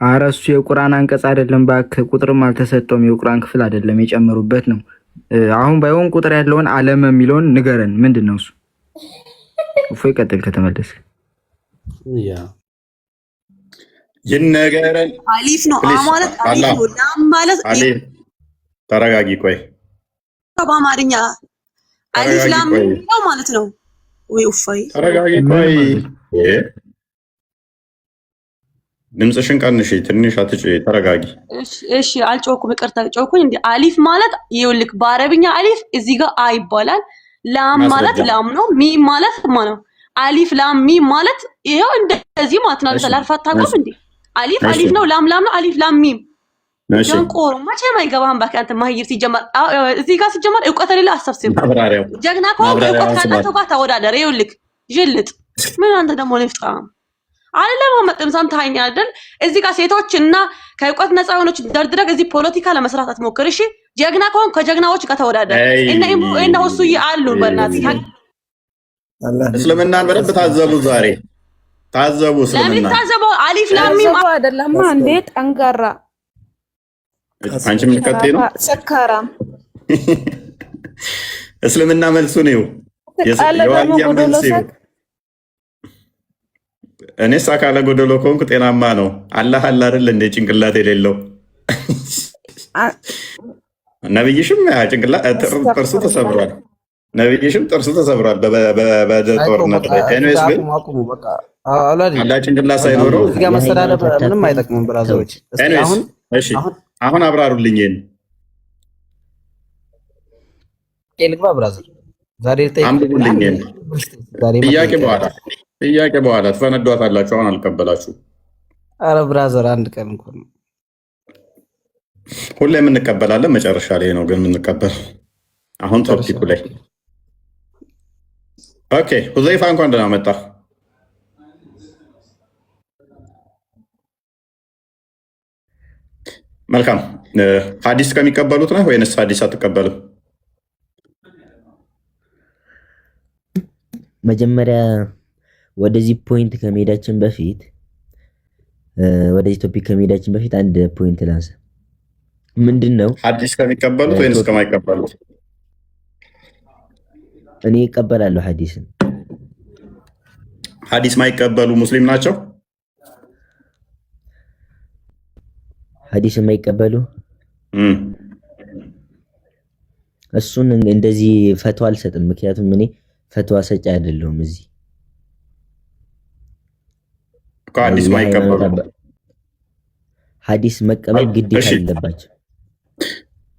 ኧረ እሱ የቁርአን አንቀጽ አይደለም እባክህ፣ ቁጥርም አልተሰጠውም። የቁርአን ክፍል አይደለም የጨመሩበት ነው። አሁን ባይሆን ቁጥር ያለውን ዓለም የሚለውን ንገረን። ምንድን ነው እሱ? እፎይ ቀጥል ከተመለስ። ይነገረን አሊፍ ነው አ ፕሊስ። ማለት አሊፍ ነው ላም ማለት አሊፍ ተረጋጊ። ቆይ በአማርኛ አሊፍ ተረጋጊ። ላም ቆይ ነው ማለት ነው ወይ? ኡፋይ ተረጋጊ። ቆይ ድምፅሽን ቀንሺ ትንሽ አትጭ። ተረጋጊ። እሺ አልጮኩም፣ ይቅርታ ጮኩኝ። እንዴ አሊፍ ማለት ይኸውልህ፣ በአረብኛ አሊፍ እዚህ ጋር አ ይባላል። ላም ማለት ላም ነው። ሚም ማለት ነው። አሊፍ ላም ሚም ማለት ይሄው እንደዚህ ማለት ነው። ተላልፋ ታቆም እንዴ አሊፍ አሊፍ ነው፣ ላም ላም ነው። አሊፍ ላም ሚም ጀንቆሮ መቼም አይገባህም። እባክህ አንተ ማህይር ሲጀመር እዚህ ጋር ሲጀመር እውቀት የሌለ አሰብስብ ጀግና ከሆንክ እውቀት ካላቸው ጋር ተወዳደር። ይኸውልህ ጅልጥ ምን አንተ ደግሞ ንፍጣም አይደለም አመጣም ሰምተኸኝ አይደል? እዚህ ጋር ሴቶችና ከእውቀት ነፃ የሆነች ደርድረህ እዚህ ፖለቲካ ለመስራት አትሞክር። እሺ ጀግና ከሆንክ ከጀግናዎች ጋር ተወዳደር። እና እሱ ያሉ በእናትህ እስልምናን በደንብ ታዘቡ። ዛሬ ታዘቡ። እስልምና ለምን ታዘቡ? አሊፍ ላም ሚም አይደለም እንዴ ጠንጋራ አንቺ ምን ቀጥይ ነው ሰካራም እስልምና መልሱ ነው። የዋልያ መልሱ ነው። እኔስ አካለ ጎደሎ ከሆንኩ ጤናማ ነው። አላህ አለ አይደል እንደ ጭንቅላት የሌለው ነብይሽም ጭንቅላት ጥርሱ ተሰብሯል። ነብይሽም ጥርሱ ተሰብሯል በጦርነት ላይ። ኤኒዌይስ ግን አላህ ጭንቅላት ሳይኖረው እዚህ ጋር መሰዳደብ ምንም አይጠቅምም ብራዘሮች። እሺ አሁን አብራሩልኝ። ይሄን ልግባ ብራዘር ዛሬ አንብቡልኝ። ጥያቄ በኋላ ትፈነዷታላችሁ። አሁን አልቀበላችሁ። አረ ብራዘር አንድ ቀን እንኳን ሁሌም እንቀበላለን። መጨረሻ ላይ ነው ግን የምንቀበለው። አሁን ቶፒኩ ላይ ኦኬ። ሁዘይፋ እንኳን ደህና መጣ። መልካም። ሐዲስ ከሚቀበሉት ነህ ወይንስ ሐዲስ አትቀበልም? መጀመሪያ ወደዚህ ፖይንት ከመሄዳችን በፊት ወደዚህ ቶፒክ ከመሄዳችን በፊት አንድ ፖይንት ላንሳ። ምንድን ነው ሐዲስ ከሚቀበሉት ወይንስ ከማይቀበሉት? እኔ እቀበላለሁ ሐዲስን። ሐዲስ ማይቀበሉ ሙስሊም ናቸው? ሐዲስ የማይቀበሉ እሱን እንደዚህ ፈትዋ አልሰጥም። ምክንያቱም እኔ ፈትዋ ሰጪ አይደለሁም። እዚህ ሐዲስ ማይቀበሉ ሐዲስ መቀበል ግዴታ አለባቸው።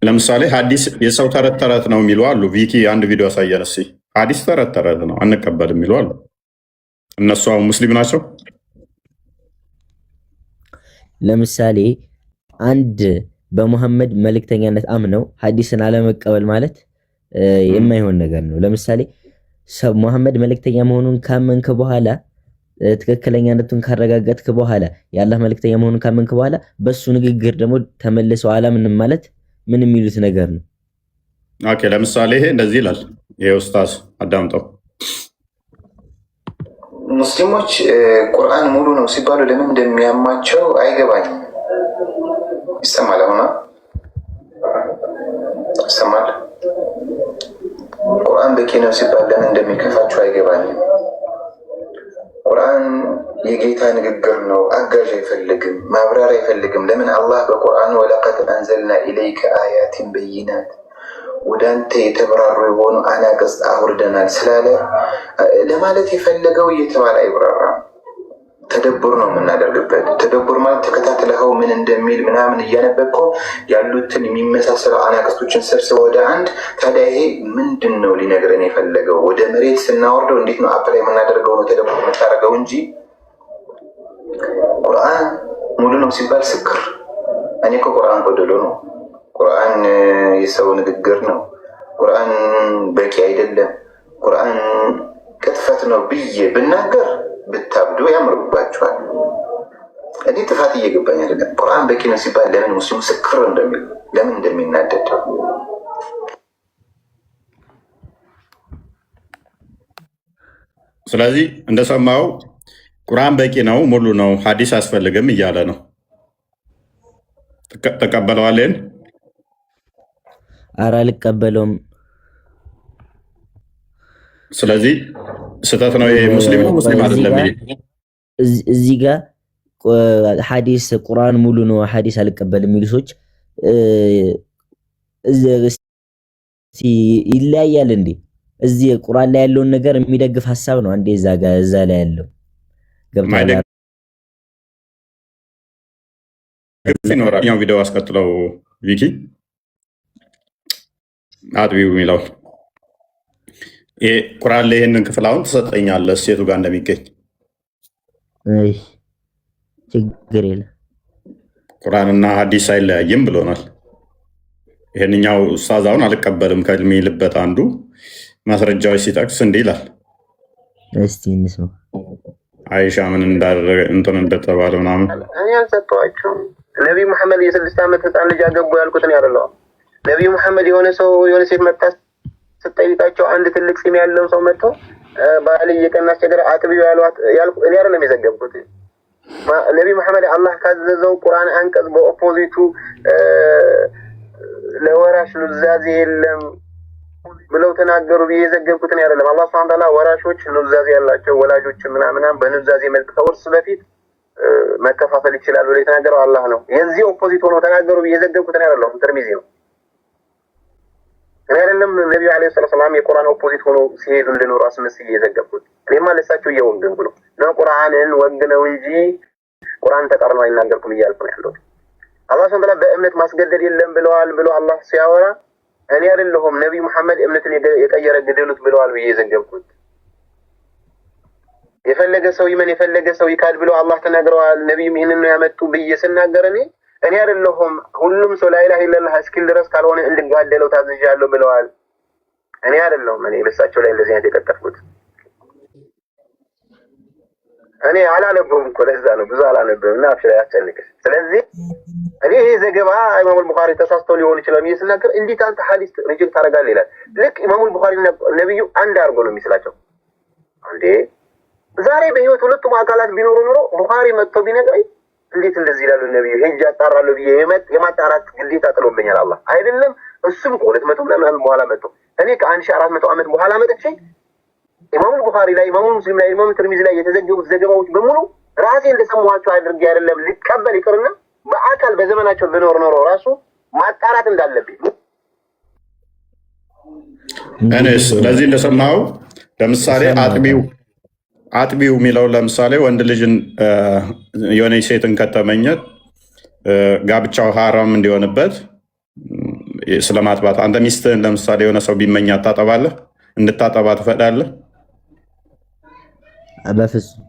ለምሳሌ ሐዲስ የሰው ተረት ተረት ነው የሚሉ አሉ። ቪኪ አንድ ቪዲዮ አሳየን እስኪ። ሐዲስ ተረት ተረት ነው አንቀበልም የሚሉ አሉ። እነሱ አሁን ሙስሊም ናቸው? ለምሳሌ አንድ በሙሐመድ መልእክተኛነት አምነው ሐዲስን አለመቀበል ማለት የማይሆን ነገር ነው። ለምሳሌ ሙሐመድ መልእክተኛ መሆኑን ካመንክ በኋላ ትክክለኛነቱን ካረጋገጥክ በኋላ የአላህ መልእክተኛ መሆኑን ካመንክ በኋላ በሱ ንግግር ደግሞ ተመልሰው አላምንም ማለት ምን የሚሉት ነገር ነው? ኦኬ ለምሳሌ ይሄ እንደዚህ ይላል። ይሄ ኡስታዝ አዳምጠው። ሙስሊሞች ቁርአን ሙሉ ነው ሲባሉ ለምን እንደሚያማቸው አይገባኝም። ይሰማል? አሁን ይሰማል? ቁርአን በቂ ነው ሲባል ለምን እንደሚከፋቸው አይገባኝም። ቁርአን የጌታ ንግግር ነው፣ አጋዥ አይፈልግም፣ ማብራሪያ አይፈልግም። ለምን አላህ በቁርአን ወለቀድ አንዘልና ኢለይከ አያቲን በይናት ወደ አንተ የተብራሩ የሆኑ አናቅጽ አውርደናል ስላለ ለማለት የፈለገው እየተባለ አይብራራም። ተደቡር ነው የምናደርግበት። ተደቡር ማለት ተከታትለኸው ምን እንደሚል ምናምን እያነበብከው ያሉትን የሚመሳሰሉ አናቅጾችን ሰብስበው ወደ አንድ። ታዲያ ይሄ ምንድን ነው ሊነግረን የፈለገው? ወደ መሬት ስናወርደው እንዴት ነው አፕላይ የምናደርገው ነው ተደቡር የምታደርገው እንጂ ቁርአን ሙሉ ነው ሲባል ስክር። እኔ እኮ ቁርአን ጎደሎ ነው፣ ቁርአን የሰው ንግግር ነው፣ ቁርአን በቂ አይደለም፣ ቁርአን ቅጥፈት ነው ብዬ ብናገር ብታብዱ ያምርባቸዋል። እኔ ጥፋት እየገባኝ አይደለም። ቁርአን በቂ ነው ሲባል ለምን ሙስሊሙ ስክር እንደሚል ለምን እንደሚናደድ ስለዚህ እንደሰማው ቁርአን በቂ ነው ሙሉ ነው ሐዲስ አያስፈልግም እያለ ነው። ተቀበለዋለን? ኧረ አልቀበለውም። ስለዚህ ስህተት ነው። ይሄ ሙስሊም ነው ሙስሊም አይደለም። ይሄ እዚህ ጋር ሐዲስ ቁርአን ሙሉ ነው ሐዲስ አልቀበልም የሚሉ ሰዎች ይለያያል እንዴ? እዚህ ቁርአን ላይ ያለውን ነገር የሚደግፍ ሐሳብ ነው አንዴ እዛ ላይ ያለው ገብቷል። ያው ቪዲዮ አስቀጥለው ቪኪ አጥቢው የሚለው ቁርአን ላይ ይሄንን ክፍል አሁን ትሰጠኛለህ ሴቱ ጋር እንደሚገኝ አይ ችግር የለም። ቁርአንና ሐዲስ አይለያይም ብሎናል። ይሄንኛው ኡስታዝ አሁን አልቀበልም ከሚልበት አንዱ ማስረጃዎች ሲጠቅስ እንዲህ ይላል። እስቲ እንስማ። አይሻ ምን እንዳደረገ እንትን እንደተባለ ምናምን እኔ አልሰጠኋቸውም። ነብዩ መሐመድ የ6 ዓመት ህፃን ልጅ አገቡ ያልኩትን ያረለው ነብዩ መሐመድ የሆነ ሴት መጣ ስትጠይቃቸው አንድ ትልቅ ፂም ያለው ሰው መጥቶ ባል እየቀናስ ቸገር አጥቢው ያልኩ እኔ አይደለም የዘገብኩት። ነብዩ መሐመድ አላህ ካዘዘው ቁርአን አንቀጽ በኦፖዚቱ ለወራሽ ኑዛዜ የለም ብለው ተናገሩ ብዬ የዘገብኩትን አይደለም። አላህ ሱብሓነሁ ወተዓላ ወራሾች ኑዛዜ ያላቸው ወላጆች ምናምን በኑዛዜ መልክ ከውርስ በፊት መከፋፈል ይችላል ብሎ የተናገረው አላህ ነው። የዚህ ኦፖዚት ሆኖ ተናገሩ ብዬ የዘገብኩትን አይደለም። ትርሚዚ ነው። እኔ አይደለም ነብዩ አለይሂ ሰላም የቁርአን ኦፖዚት ሆኖ ሲሄዱ እንደኖሩ አስመስዬ የዘገብኩት። እኔማ ለሳቸው እየወገንኩ ነው ቁርአንን ወግነው እንጂ ቁርአን ተቃርኖ አይናገርኩም እያልኩ ነው ያለው። አላህ ሱብሓነሁ ወተዓላ በእምነት ማስገደድ የለም ብለዋል ብሎ አላህ ሲያወራ እኔ አይደለሁም ነብዩ መሐመድ እምነትን የቀየረ ግደሉት ብለዋል ብዬ የዘገብኩት። የፈለገ ሰው ይመን የፈለገ ሰው ይካድ ብሎ አላህ ተናግረዋል። ነብዩም ይሄንን ነው ያመጡ ብዬ ስናገር እኔ አይደለሁም ሁሉም ሰው ላኢላሃ ኢለላህ እስኪል ድረስ ካልሆነ እንድጋደለው ታዝዣለሁ ብለዋል። እኔ አይደለሁም እኔ በሳቸው ላይ እንደዚህ አይነት የቀጠፍኩት። እኔ አላነበብኩም እኮ ለዛ ነው ብዙ አላነበብም እና አፍሽ ላይ አስጨንቅሽ። ስለዚህ እኔ ይሄ ዘገባ ኢማሙ ቡኻሪ ተሳስተው ሊሆን ይችላል ብዬ ስናገር እንዴት አንተ ሐዲስ ሪጀክት ታደርጋለህ ይላል። ልክ ኢማሙ ቡኻሪ ነብዩ አንድ አድርጎ ነው የሚስላቸው እንዴ። ዛሬ በህይወት ሁለቱም አካላት ቢኖሩ ኖሮ ቡኻሪ መጥቶ ቢነግረኝ እንዴት እንደዚህ ይላሉ ነብዩ ሄጅ አጣራለሁ ብዬ የማጣራት ግዴታ ጥሎብኛል አላህ አይደለም። እሱም ከ200 ምናምን በኋላ መጥቶ እኔ ከ1400 ዓመት በኋላ መጥቼ ኢማሙ ቡኻሪ ላይ ኢማሙ ሙስሊም ላይ ኢማሙ ትርሚዚ ላይ የተዘገቡት ዘገባዎች በሙሉ ራሴ እንደሰማኋቸው አድርጌ አይደለም ሊቀበል ይቅርና በአካል በዘመናቸው ብኖር ኖሮ ራሱ ማጣራት እንዳለብኝ እኔስ ለዚህ እንደሰማው ለምሳሌ አጥቢው የሚለው ለምሳሌ ወንድ ልጅን የሆነ ሴትን ከተመኘት ጋብቻው ሐራም እንዲሆንበት ስለማጥባት አንተ ሚስትህን ለምሳሌ የሆነ ሰው ቢመኛት ታጠባለህ? እንድታጠባ ትፈቅዳለህ? በፍጹም።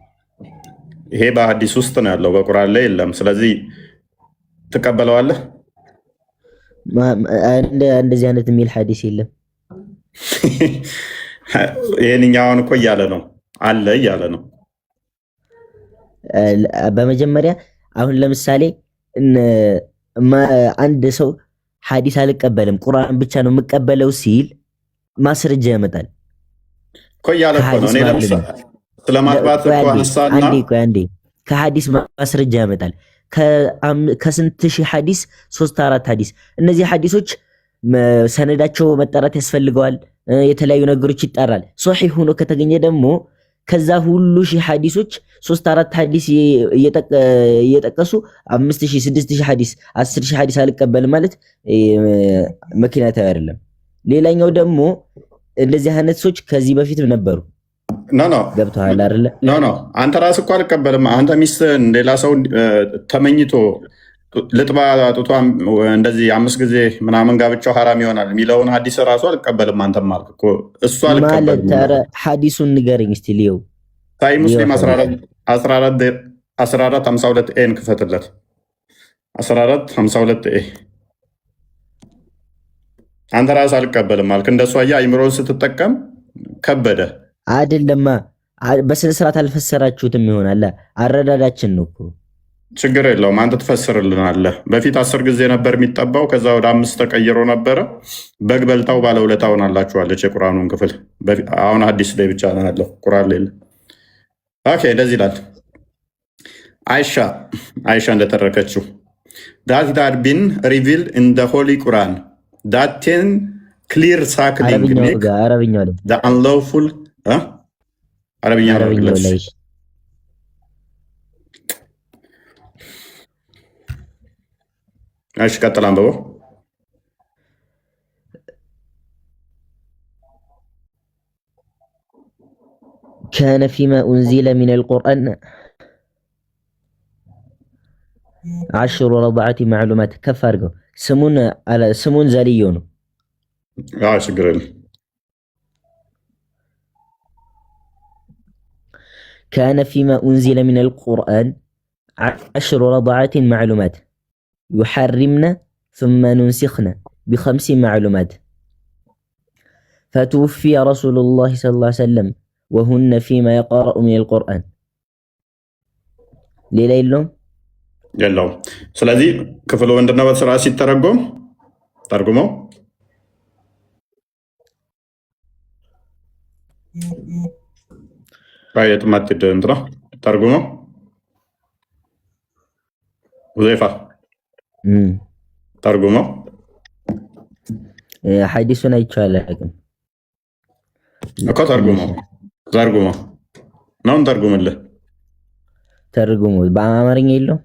ይሄ በሐዲስ ውስጥ ነው ያለው፣ በቁርአን ላይ የለም። ስለዚህ ትቀበለዋለህ? እንደዚህ አይነት የሚል ሐዲስ የለም። ይሄንኛውን እኮ እያለ ነው አለ እያለ ነው። በመጀመሪያ አሁን ለምሳሌ አንድ ሰው ሐዲስ አልቀበልም ቁርአን ብቻ ነው የምቀበለው ሲል ማስረጃ ያመጣል እኮ እያለ እኮ ነው። እኔ ለምሳሌ ስለማጥባት እኮ አንሳና አንዴ ከሐዲስ ማስረጃ ያመጣል። ከስንት ሺህ ሐዲስ 3-4 ሐዲስ እነዚህ ሐዲሶች ሰነዳቸው መጣራት ያስፈልገዋል። የተለያዩ ነገሮች ይጣራል። ሶሒህ ሆኖ ከተገኘ ደግሞ ከዛ ሁሉ ሺህ ሐዲሶች 3-4 ሐዲስ እየጠቀሱ 5000 6000 ሐዲስ 10000 ሐዲስ አልቀበልም ማለት ምክንያታዊ አይደለም። ሌላኛው ደግሞ እንደዚህ አይነት ሰዎች ከዚህ በፊትም ነበሩ። ገብቶሃል አይደለ? አንተ ራስህ እኮ አልቀበልም። አንተ ሚስትህን ሌላ ሰው ተመኝቶ ልጥባ ጡቷ እንደዚህ 5 ጊዜ ምናምን ጋብቻው ሐራም ይሆናል የሚለውን ሐዲስ ራሱ አልቀበልም። አንተም አልክ እኮ እሱ አልቀበልም ማለት ሐዲሱን ንገረኝ እስቲ ልየው። ሳይ ሙስሊም 1452 ኤን ክፈትለት 1452 ኤ አንተ ራስህ አልቀበልም አልክ። እንደሱ አየህ አይምሮን ስትጠቀም ከበደ አይደለማ። በስነ ስርዓት አልፈሰራችሁትም ይሆናል። አረዳዳችን ነው እኮ ችግር የለውም። አንተ ትፈስርልናለህ። በፊት 10 ጊዜ ነበር የሚጠባው፣ ከዛ ወደ 5 ተቀይሮ ነበረ። በግ በልታው ባለውለታ ሆናላችኋለች የቁርአኑን ክፍል። አሁን ሐዲስ ላይ ብቻ ነው ያለው፣ ቁርአን ላይ የለም። ኦኬ እንደዚህ ይላል። አይሻ እንደተረከችው that it had been revealed in the holy Quran that 10 clear sacking make the unlawful አረብኛ እሺ ቀጥል አንብበው። كان فيما أنزل من القرآن 10 رضعات معلومات ከፍ አድርገው ስሙን ዘልዮ ነው። ችግር የለም። كان فيما أنزل من القرآن 10 رضعات معلومات يحرمن ثم ننسخن ب5 معلومات فتوفي رسول الله صلى الله عليه وسلم وهن فيما يقرأ من القرآن ሌላ የለውም። ስለዚህ ክፍሉ ምንድነው? በስርዓት ሲተረጎም ተርጉመው ባየት ማትደ እንትና ተርጉመው ሁዘይፋ ተርጉመው ሐዲሱን አይቻልም እኮ ተርጉመው ነው ተርጉምልህ ተርጉሙ በአማርኛ የለውም።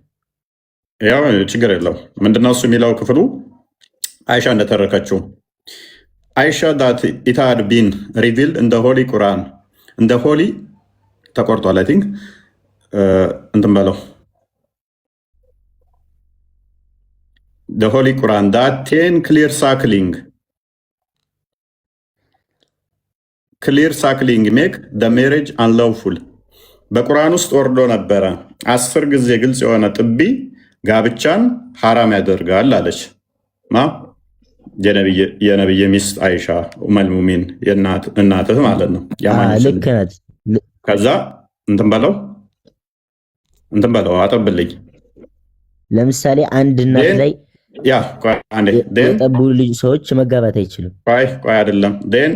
ያው ችግር የለው። ምንድነው እሱ የሚለው ክፍሉ አይሻ እንደተረከችው አይሻ that it had been revealed in the holy Quran in the holy ተቆርጧል። አይ ቲንክ እንትን በለው the holy Quran that 10 clear suckling make the marriage unlawful በቁርአን ውስጥ ወርዶ ነበረ 10 ጊዜ ግልጽ የሆነ ጥቢ ጋብቻን ሐራም ያደርጋል አለች። የነብይ ሚስት አይሻ ኡመል ሙሚን እናትህ ማለት ነው። ልክ ናት። ከዛ እንትን በለው አጠብልኝ። ለምሳሌ አንድ እናት ላይ የጠቡ ልጅ ሰዎች መጋባት አይችሉም። ቆይ አይደለም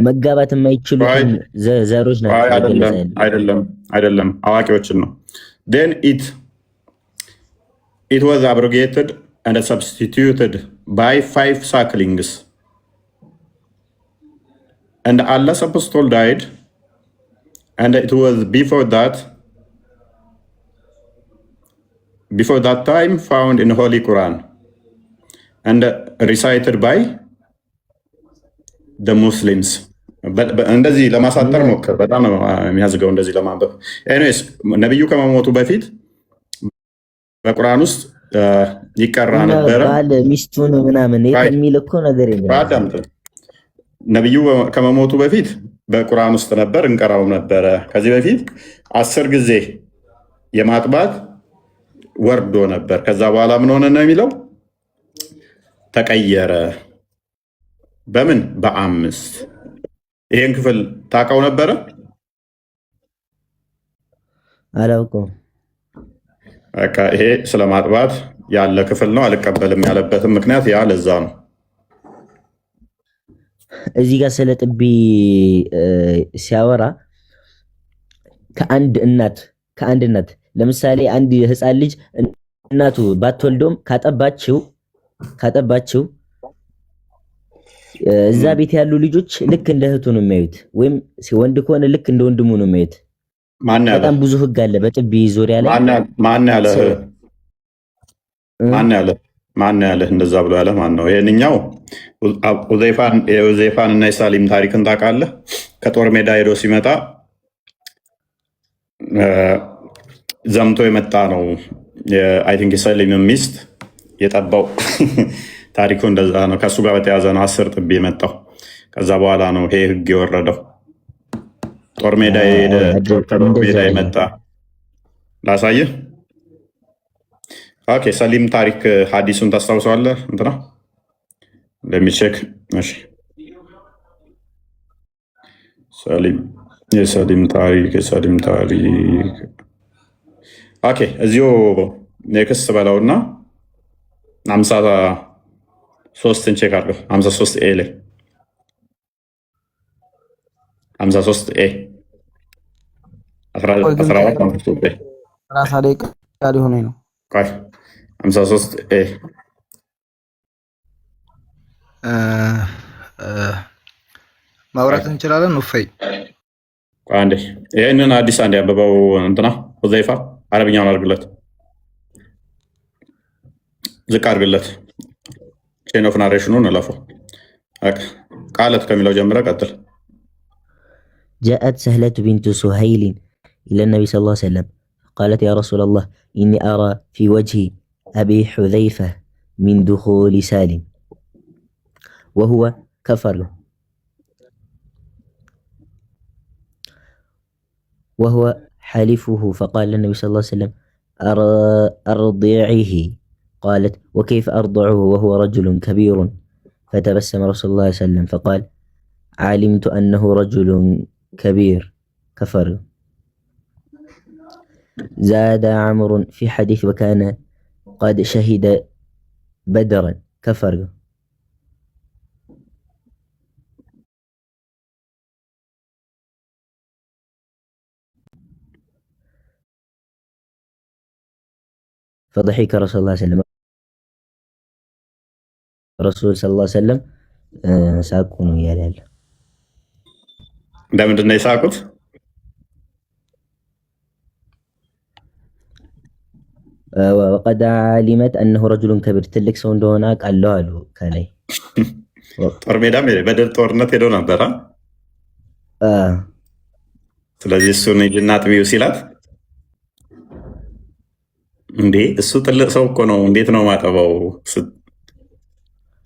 መጋባት የማይችሉ ዘሮች ናቸው። አይደለም አዋቂዎችን ነው። then it was abrogated and substituted by 5 sucklings and Allah's apostle died and it was before that time found in Holy Quran and recited by the Muslims እንደዚህ ለማሳጠር ሞክር። በጣም ነው የሚያዝገው እንደዚህ ለማንበብ። ኤኒዌይስ ነብዩ ከመሞቱ በፊት በቁርአን ውስጥ ይቀራ ነበረ። ባል ሚስቱን ምናምን የሚል እኮ ነገር የለም። ነብዩ ከመሞቱ በፊት በቁርአን ውስጥ ነበር፣ እንቀራው ነበረ። ከዚህ በፊት 10 ጊዜ የማጥባት ወርዶ ነበር። ከዛ በኋላ ምን ሆነ ነው የሚለው ተቀየረ። በምን በ5 ይሄን ክፍል ታውቀው ነበረ? አላውቀውም። በቃ ይሄ ስለማጥባት ያለ ክፍል ነው። አልቀበልም ያለበትም ምክንያት ያ ለዛ ነው። እዚህ ጋር ስለ ጥቢ ሲያወራ ከአንድ እናት ለምሳሌ አንድ ህፃን ልጅ እናቱ ባትወልዶም ካጠባችው እዛ ቤት ያሉ ልጆች ልክ እንደ እህቱ ነው የሚያዩት፣ ወይም ወንድ ከሆነ ልክ እንደ ወንድሙ ነው የሚያዩት። በጣም ብዙ ህግ አለ በጥቢ ዙሪያ ላይ። ማን ያለ እንደዛ ብሎ ያለ ማን ነው? ይሄንኛው ኡዘይፋን እና የሳሊም ታሪክን ታውቃለህ? ከጦር ሜዳ ሄዶ ሲመጣ ዘምቶ የመጣ ነው። አይ ቲንክ የሳሊም ሚስት የጠባው ታሪኩ እንደዛ ነው። ከሱ ጋር በተያዘ ነው 10 ጥቢ የመጣው። ከዛ በኋላ ነው ይሄ ህግ የወረደው። ጦር ሜዳ የመጣ ላሳየህ። ኦኬ ሰሊም ታሪክ ሀዲሱን ታስታውሰዋለህ? እንትና ለሚቼክ እሺ። የሰሊም ታሪክ ኦኬ። እዚሁ ኔክስት በለውና 53ን ቼክ አድርገው። 53 ኤ ላይ 53 ኤ 14 ደቂቃ ሊሆነኝ ነው። 53 ኤ ማውራት እንችላለን። ውፈይ አንዴ ይህንን አዲስ አንዴ አንብበው። እንትና ሁዘይፋ አረብኛውን አድርግለት፣ ዝቅ አድርግለት። ቼን ኦፍ ናሬሽኑን እለፈው። ቃለት ከሚለው ጀምረ ቀጥል። جاءت سهلة بنت سهيل إلى النبي صلى الله عليه وسلم قالت يا رسول الله إني أرى في وجه أبي حذيفة من دخول سالم وهو كفر وهو حلفه. فقال النبي صلى الله عليه وسلم أرضعه. قالت وكيف أرضعه وهو رجل كبير؟ فتبسم رسول الله صلى الله عليه وسلم فقال علمت أنه رجل كبير كفر. زاد عمرو في حديث وكان قد شهد بدرا كفر. فضحك رسول الله صلى الله عليه وسلم رسول صلى الله عليه وسلم ሳቁ ነው ያለ። እንደምንድን ነው የሳቁት? وقد علمت أنه رجل كبير ትልቅ ሰው እንደሆነ አውቃለሁ አሉ። ከላይ ጦር ሜዳ በድር ጦርነት ሄዶ ነበር። ስለዚህ እሱን ሂጂና አጥቢው ሲላት እንዴ እሱ ትልቅ ሰው እኮ ነው እንዴት ነው ማጠባው?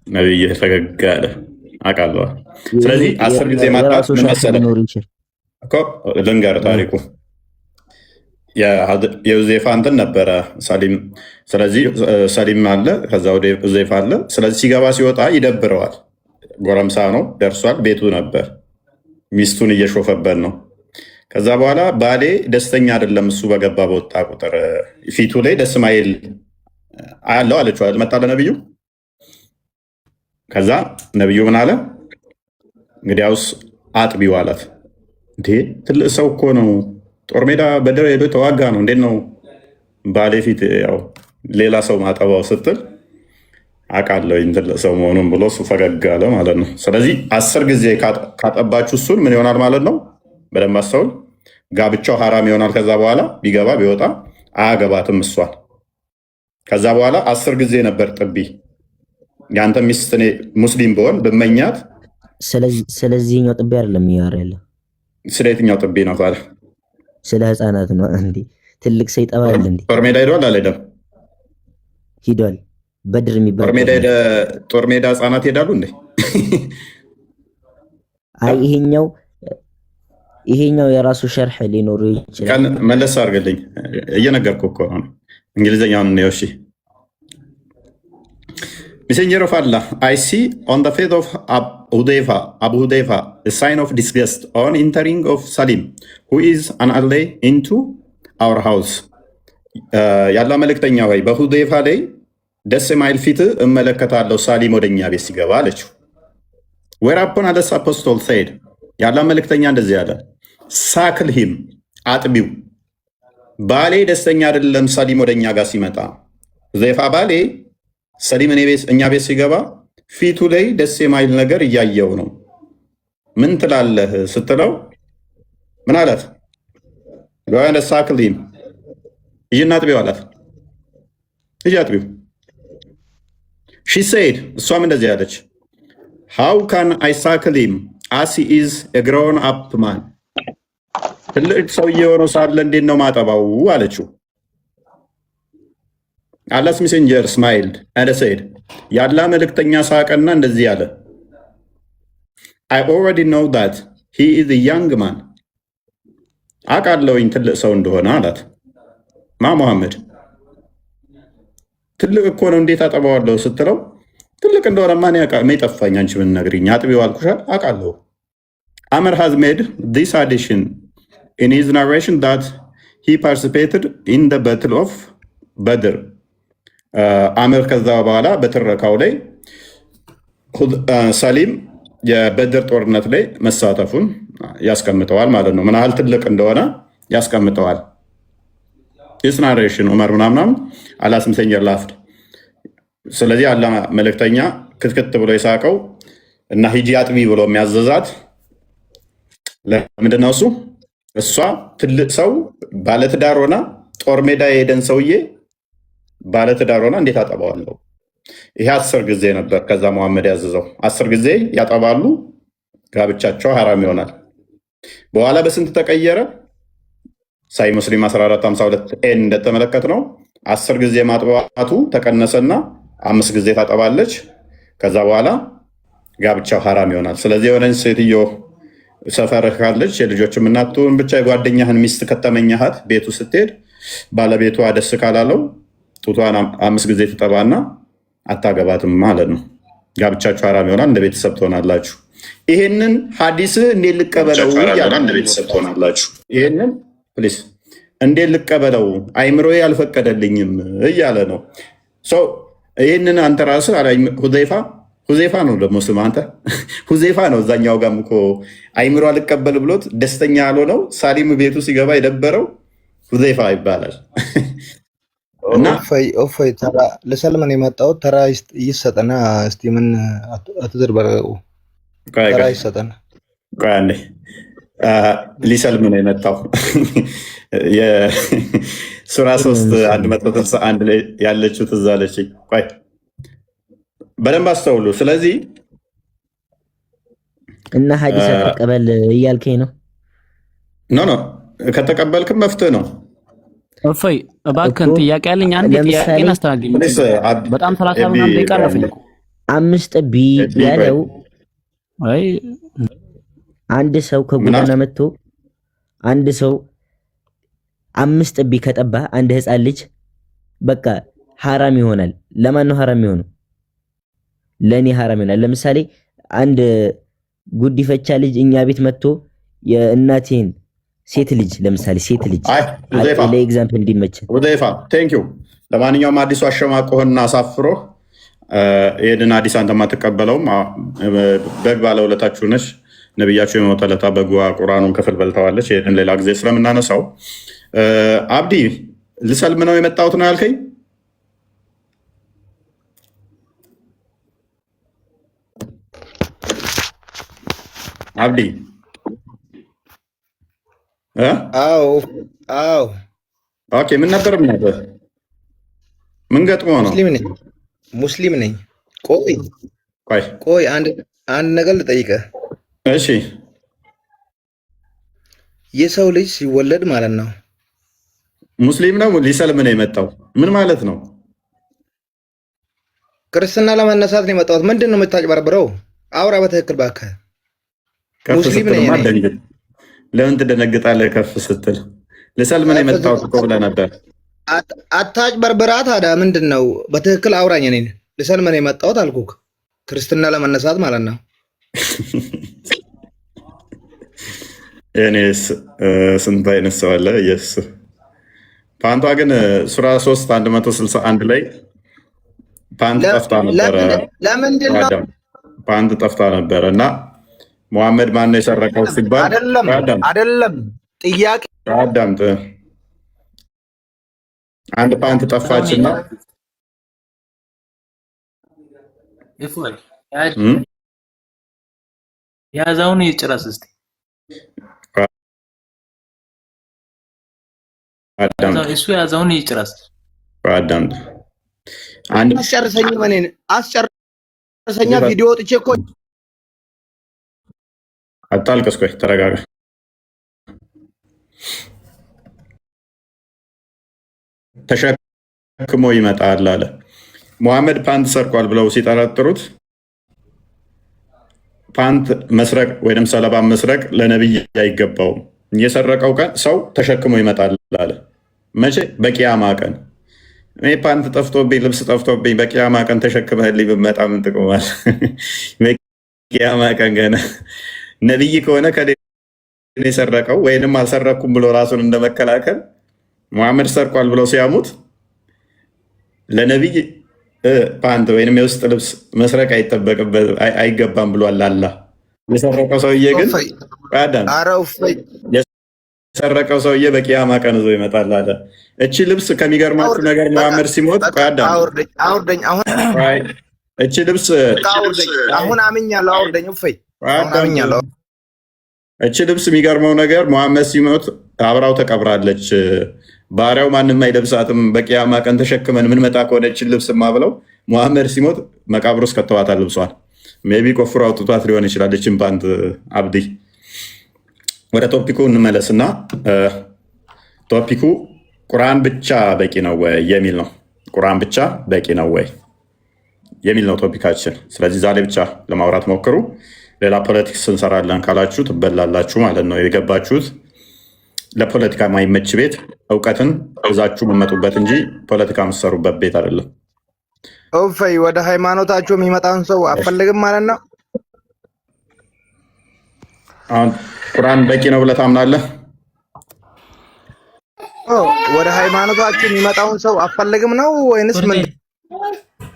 ነብይ ፈገግ አለ። አውቃለሁ። ስለዚህ 10 ጊዜ ማጣት ምን መሰለህ እኮ ልንገርህ ታሪኩ የሁዜይፋ እንትን ነበረ ሰሊም። ስለዚህ ሰሊም አለ፣ ከዛ ወደ ሁዜይፋ አለ። ስለዚህ ሲገባ ሲወጣ ይደብረዋል። ጎረምሳ ነው ደርሷል፣ ቤቱ ነበር። ሚስቱን እየሾፈበት ነው። ከዛ በኋላ ባሌ ደስተኛ አይደለም እሱ በገባ በወጣ ቁጥር ፊቱ ላይ ደስ ማይል አያለው አለችው። መጣ ለነብዩ። ከዛ ነብዩ ምን አለ? እንግዲያውስ አጥቢው አላት። እንዴ ትልቅ ሰው እኮ ነው፣ ጦር ሜዳ በድር ሄዶ ተዋጋ ነው፣ እንዴት ነው ባሌ ፊት ያው ሌላ ሰው ማጠባው ስትል አውቃለሁ ትልቅ ሰው መሆኑን ብሎ እሱ ፈገግ አለ ማለት ነው። ስለዚህ 10 ጊዜ ካጠባችሁ እሱን ምን ይሆናል ማለት ነው? በደንብ አስተውል። ጋብቻው ሐራም ይሆናል። ከዛ በኋላ ቢገባ ቢወጣ አያገባትም እሷን። ከዛ በኋላ 10 ጊዜ ነበር ጥቢ። ያንተ ሚስት እኔ ሙስሊም ብሆን ብመኛት። ስለዚህኛው ጥቢ አይደለም ያወራ ያለው። ስለ የትኛው ጥቢ ነው ታዲያ? ስለ ህፃናት ነው እንዴ? ትልቅ ሰው ይጠባል እንዴ? ጦር ሜዳ ሄዷል አልሄደም? ሂዷል። በድር የሚባል ጦር ሜዳ ህፃናት ሄዳሉ እንዴ? አይ ይሄኛው የራሱ ሸርሕ ሊኖሩ ይችላል። መለስ አድርግልኝ፣ እየነገርኩህ እኮ ነው። እንግሊዝኛውን ነው። እሺ Messenger of Allah, I see on the face of Abu Hudayfa, a sign of disgust on entering of Salim, who is an ally into our house. ያላ መልእክተኛ ሆይ በሁዴይፋ ላይ ደስ የማይል ፊት እመለከታለሁ ሳሊም ወደኛ ቤት ሲገባ አለችው። whereupon the apostle said, ያላ መልእክተኛ እንደዚህ ያለ ሳክልሂም አጥቢው፣ ባሌ ደስተኛ አይደለም ሳሊም ወደኛ ጋር ሲመጣ። ሁዴይፋ ባሌ ሰሊም እኛ ቤት ሲገባ ፊቱ ላይ ደስ የማይል ነገር እያየው ነው። ምን ትላለህ ስትለው ምን አላት? ጓያን ሳክሊም ይጅና አጥቢው አላት። ይጅ አጥቢው። ሺ ሴድ እሷም እንደዚህ ያለች ሃው ካን አይ ሳክሊም አስ ሂ ኢዝ ኤ ግሮውን አፕ ማን፣ ትልቅ ሰውዬ ሆኖ ሳለ እንዴት ነው ማጠባው አለችው። Allah's messenger smiled and said, ያላ መልእክተኛ ሳቀና እንደዚህ አለ I already know that he is a young man. አውቃለሁኝ ትልቅ ሰው እንደሆነ አላት። ሙሐመድ ትልቅ እኮ ነው እንዴት አጠባዋለሁ ስትለው ትልቅ እንደሆነ ማን ጠፋኝ፣ አንቺ ምን ነግሪኝ፣ አጥቢው አልኩሻል፣ አውቃለሁ። Amr has made this addition in his narration that he participated in the battle of Badr. አምር ከዛ በኋላ በትረካው ላይ ሰሊም የበድር ጦርነት ላይ መሳተፉን ያስቀምጠዋል ማለት ነው። ምን ያህል ትልቅ እንደሆነ ያስቀምጠዋል። ኢስናሬሽን ዑመር ምናምናም አላስ messenger laughed። ስለዚህ አላ መልእክተኛ ክትክት ብሎ የሳቀው እና ሂጂ አጥቢ ብሎ የሚያዘዛት ለምንድን ነው? እሷ ትልቅ ሰው ባለትዳር ሆና ጦር ሜዳ የሄደን ሰውዬ ባለትዳር ሆና እንዴት አጠባዋለሁ? ይሄ 10 ጊዜ ነበር። ከዛ መሐመድ ያዘዘው 10 ጊዜ ያጠባሉ፣ ጋብቻቸው ሐራም ይሆናል። በኋላ በስንት ተቀየረ? ሳይ ሙስሊም 1452 ኤን እንደተመለከት ነው 10 ጊዜ ማጥባቱ ተቀነሰና 5 ጊዜ ታጠባለች። ከዛ በኋላ ጋብቻው ሐራም ይሆናል። ስለዚህ የሆነች ሴትዮ ሰፈርህ ካለች የልጆችም እናቱን ብቻ የጓደኛህን ሚስት ከተመኛሃት ቤቱ ስትሄድ ባለቤቷ ደስ ካላለው ጡቷን 5 ጊዜ ትጠባና አታገባትም ማለት ነው። ጋብቻችሁ ሐራም ይሆናል፣ እንደ ቤተሰብ ትሆናላችሁ። ይሄንን ሐዲስ እንዴት ልቀበለው እንደ ቤተሰብ ትሆናላችሁ። ይሄንን ፕሊስ እንዴት ልቀበለው አይምሮዬ አልፈቀደልኝም እያለ ነው ሰው። ይሄንን አንተ ራስህ ሁዜፋ ነው ደግሞ ስም አንተ ሁዜፋ ነው። እዛኛው ጋርም እኮ አይምሮ አልቀበል ብሎት ደስተኛ ያልሆነው ሳሊም ቤቱ ሲገባ የደበረው ሁዜፋ ይባላል። እና ኦፈይ ተራ ለሰልመን የመጣው ተራ ይሰጠና እስቲ ምን አትዘርበረው ተራ ይሰጠና ቃኔ ሊሰልም ነው የመጣው የሱራ 3 ላይ ያለችው ትዝ አለችኝ። ቆይ በደንብ አስተውሉ። ስለዚህ እና ሐዲስ ተቀበል እያልከኝ ነው? ኖ ከተቀበልክም መፍትህ ነው። እፎይ እባክህን ጥያቄ አለኝ። አንድ ጥያቄን አስተናግድኝ። በጣም 30 ምናምን ደቂቃ አለፈኝ። 5 ጥቢ ያለው አንድ ሰው ከጎዳና መጥቶ አንድ ሰው 5 ጥቢ ከጠባ አንድ ህፃን ልጅ በቃ ሐራም ይሆናል። ለማን ነው ሐራም የሚሆነው? ለኔ ሐራም ይሆናል። ለምሳሌ አንድ ጉዲፈቻ ልጅ እኛ ቤት መጥቶ የእናቴን ሴት ልጅ ለምሳሌ ሴት ልጅ ለኤግዛምፕል እንዲመችን ወደይፋ ቴንክ ዩ። ለማንኛውም አዲሱ አሸማቆህና አሳፍሮህ ይሄንን አዲስ አንተ ማትቀበለውም በግ ባለውለታችሁ ነሽ። ነብያችሁ የሞተለታ በጓ ቁርአኑን ክፍል በልተዋለች። ይሄንን ሌላ ጊዜ ስለምናነሳው አብዲ ልሰልም ነው የመጣሁት ነው ያልከኝ? አብዲ አዎ ኦኬ። ምን ነበር ምን ገጥሞ ነው? ሙስሊም ነኝ። ቆይ አንድ ነገር ልጠይቅህ። እሺ የሰው ልጅ ሲወለድ ማለት ነው ሙስሊም ነው ሊሰልም ነው የመጣው? ምን ማለት ነው? ክርስትና ለመነሳት ነው የመጣሁት። ምንድን ነው የምታጭበረብረው? አውራ በትክክል እባክህ። ሙስሊም ነኝ። ለምን ትደነግጣለህ? ከፍ ስትል ልሰልም ነው የመጣሁት እኮ ብለህ ነበር። አታጭበርብራ ታዲያ። ምንድን ነው? በትክክል አውራኝ። እኔን ልሰልም ነው የመጣሁት አልኩህ። ክርስትና ለመነሳት ማለት ነው። እኔስ ስንት አይነት ሰው አለ? ኢየሱስ ፓንቷ ግን ሱራ 3 161 ላይ ፓንት ጠፍታ ነበረ። ለምንድን ነው ፓንት ጠፍታ ነበረ? እና ሙሐመድ ማን ነው የሰረቀው ሲባል አይደለም ጥያቄ አዳምጥ። አንድ ፓንት ጠፋችና ያዛውን ይጭራስ እስቲ እሱ ያዛውን ይጭራስ። አዳምጥ። አንድ አስጨርሰኛ ቪዲዮ ወጥቼ እኮ አታልቅስ። ቆይ ተረጋጋ። ተሸክሞ ይመጣል አለ። ሙሐመድ ፓንት ሰርቋል ብለው ሲጠረጥሩት ፓንት መስረቅ ወይም ሰለባ መስረቅ ለነቢይ አይገባውም። የሰረቀው ቀን ሰው ተሸክሞ ይመጣል አለ። መቼ? በቂያማ ቀን። እኔ ፓንት ጠፍቶብኝ ልብስ ጠፍቶብኝ በቂያማ ቀን ተሸክመህልኝ ብመጣ ምን ጥቅማል? በቂያማ ቀን ገና ነቢይ ከሆነ የሰረቀው ወይንም አልሰረኩም ብሎ ራሱን እንደመከላከል ሙሐመድ ሰርቋል ብለው ሲያሙት ለነቢይ ፓንት ወይንም የውስጥ ልብስ መስረቅ አይገባም ብሏል አላህ። የሰረቀው ሰውዬ ግን የሰረቀው ሰውዬ በቂያማ ቀን ይዞ ይመጣል አለ። እቺ ልብስ ከሚገርማችሁ ነገር ሙሐመድ ሲሞት እቺ ልብስ አሁን አምኛለሁ። አውርደኝ አምኛለሁ። እቺ ልብስ የሚገርመው ነገር ሙሐመድ ሲሞት አብራው ተቀብራለች። ባሪያው ማንም አይለብሳትም። በቂያማ ቀን ተሸክመን ምን መጣ ከሆነ እቺ ልብስማ ብለው ሙሐመድ ሲሞት መቃብር ውስጥ ከተዋታል ልብሷል። ሜቢ ቆፍሮ አውጥቷት ሊሆን ይችላል። እችን ፓንት አብዲ። ወደ ቶፒኩ እንመለስና ቶፒኩ ቁርአን ብቻ በቂ ነው ወይ የሚል ነው። ቁርአን ብቻ በቂ ነው ወይ የሚል ነው ቶፒካችን። ስለዚህ ዛሬ ብቻ ለማውራት ሞክሩ። ሌላ ፖለቲክስ እንሰራለን ካላችሁ ትበላላችሁ ማለት ነው። የገባችሁት ለፖለቲካ ማይመች ቤት እውቀትን እዛችሁ መመጡበት እንጂ ፖለቲካ የምትሰሩበት ቤት አይደለም። ኦፈይ ወደ ሃይማኖታችሁ የሚመጣን ሰው አፈልግም ማለት ነው። አሁን ቁርአን በቂ ነው ብለህ ታምናለህ? ወደ ሃይማኖታችሁ የሚመጣውን ሰው አፈልግም ነው ወይንስ ምንድን?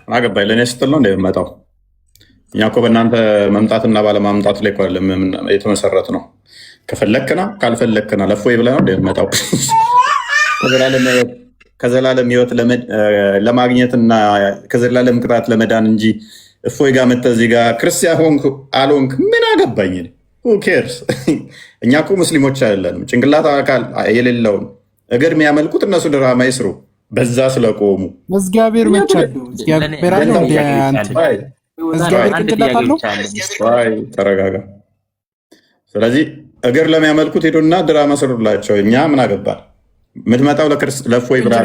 አገባኝ ለእኔ ስትል ነው እንደሚመጣው። እኛ እኮ በእናንተ መምጣትና ባለማምጣት ላይ የተመሰረት ነው። ከፈለክና ካልፈለክና ለፎይ ብለህ ነው እንደሚመጣው። ከዘላለም ሕይወት ለማግኘትና ከዘላለም ቅጣት ለመዳን እንጂ እፎይ ጋር መተህ እዚህ ጋር ክርስቲያን ሆንክ አልሆንክ ምን አገባኝ? ኬርስ? እኛ እኮ ሙስሊሞች አይደለንም። ጭንቅላት አካል የሌለውን እግር የሚያመልኩት እነሱ ድራማ ይስሩ። በዛ ስለቆሙ እግዚአብሔር መቻለው እግዚአብሔር አለ እንደ አንተ እግዚአብሔር ጭንቅላት አለው። ተረጋጋ። ስለዚህ እግር ለሚያመልኩት ሄዱና ድራማ ስሩላቸው። እኛ ምን አገባል? የምትመጣው ለፎይ ብላ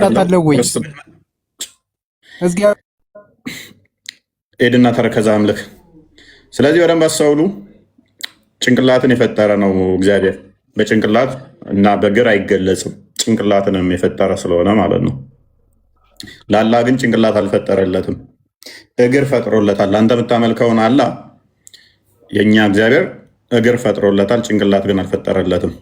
ሄድና ተረከዛ አምልክ። ስለዚህ በደንብ አስተውሉ። ጭንቅላትን የፈጠረ ነው እግዚአብሔር። በጭንቅላት እና በእግር አይገለጽም። ጭንቅላትንም የፈጠረ ስለሆነ ማለት ነው። ለአላህ ግን ጭንቅላት አልፈጠረለትም፣ እግር ፈጥሮለታል። ለአንተ የምታመልከውን አላህ የእኛ እግዚአብሔር እግር ፈጥሮለታል፣ ጭንቅላት ግን አልፈጠረለትም።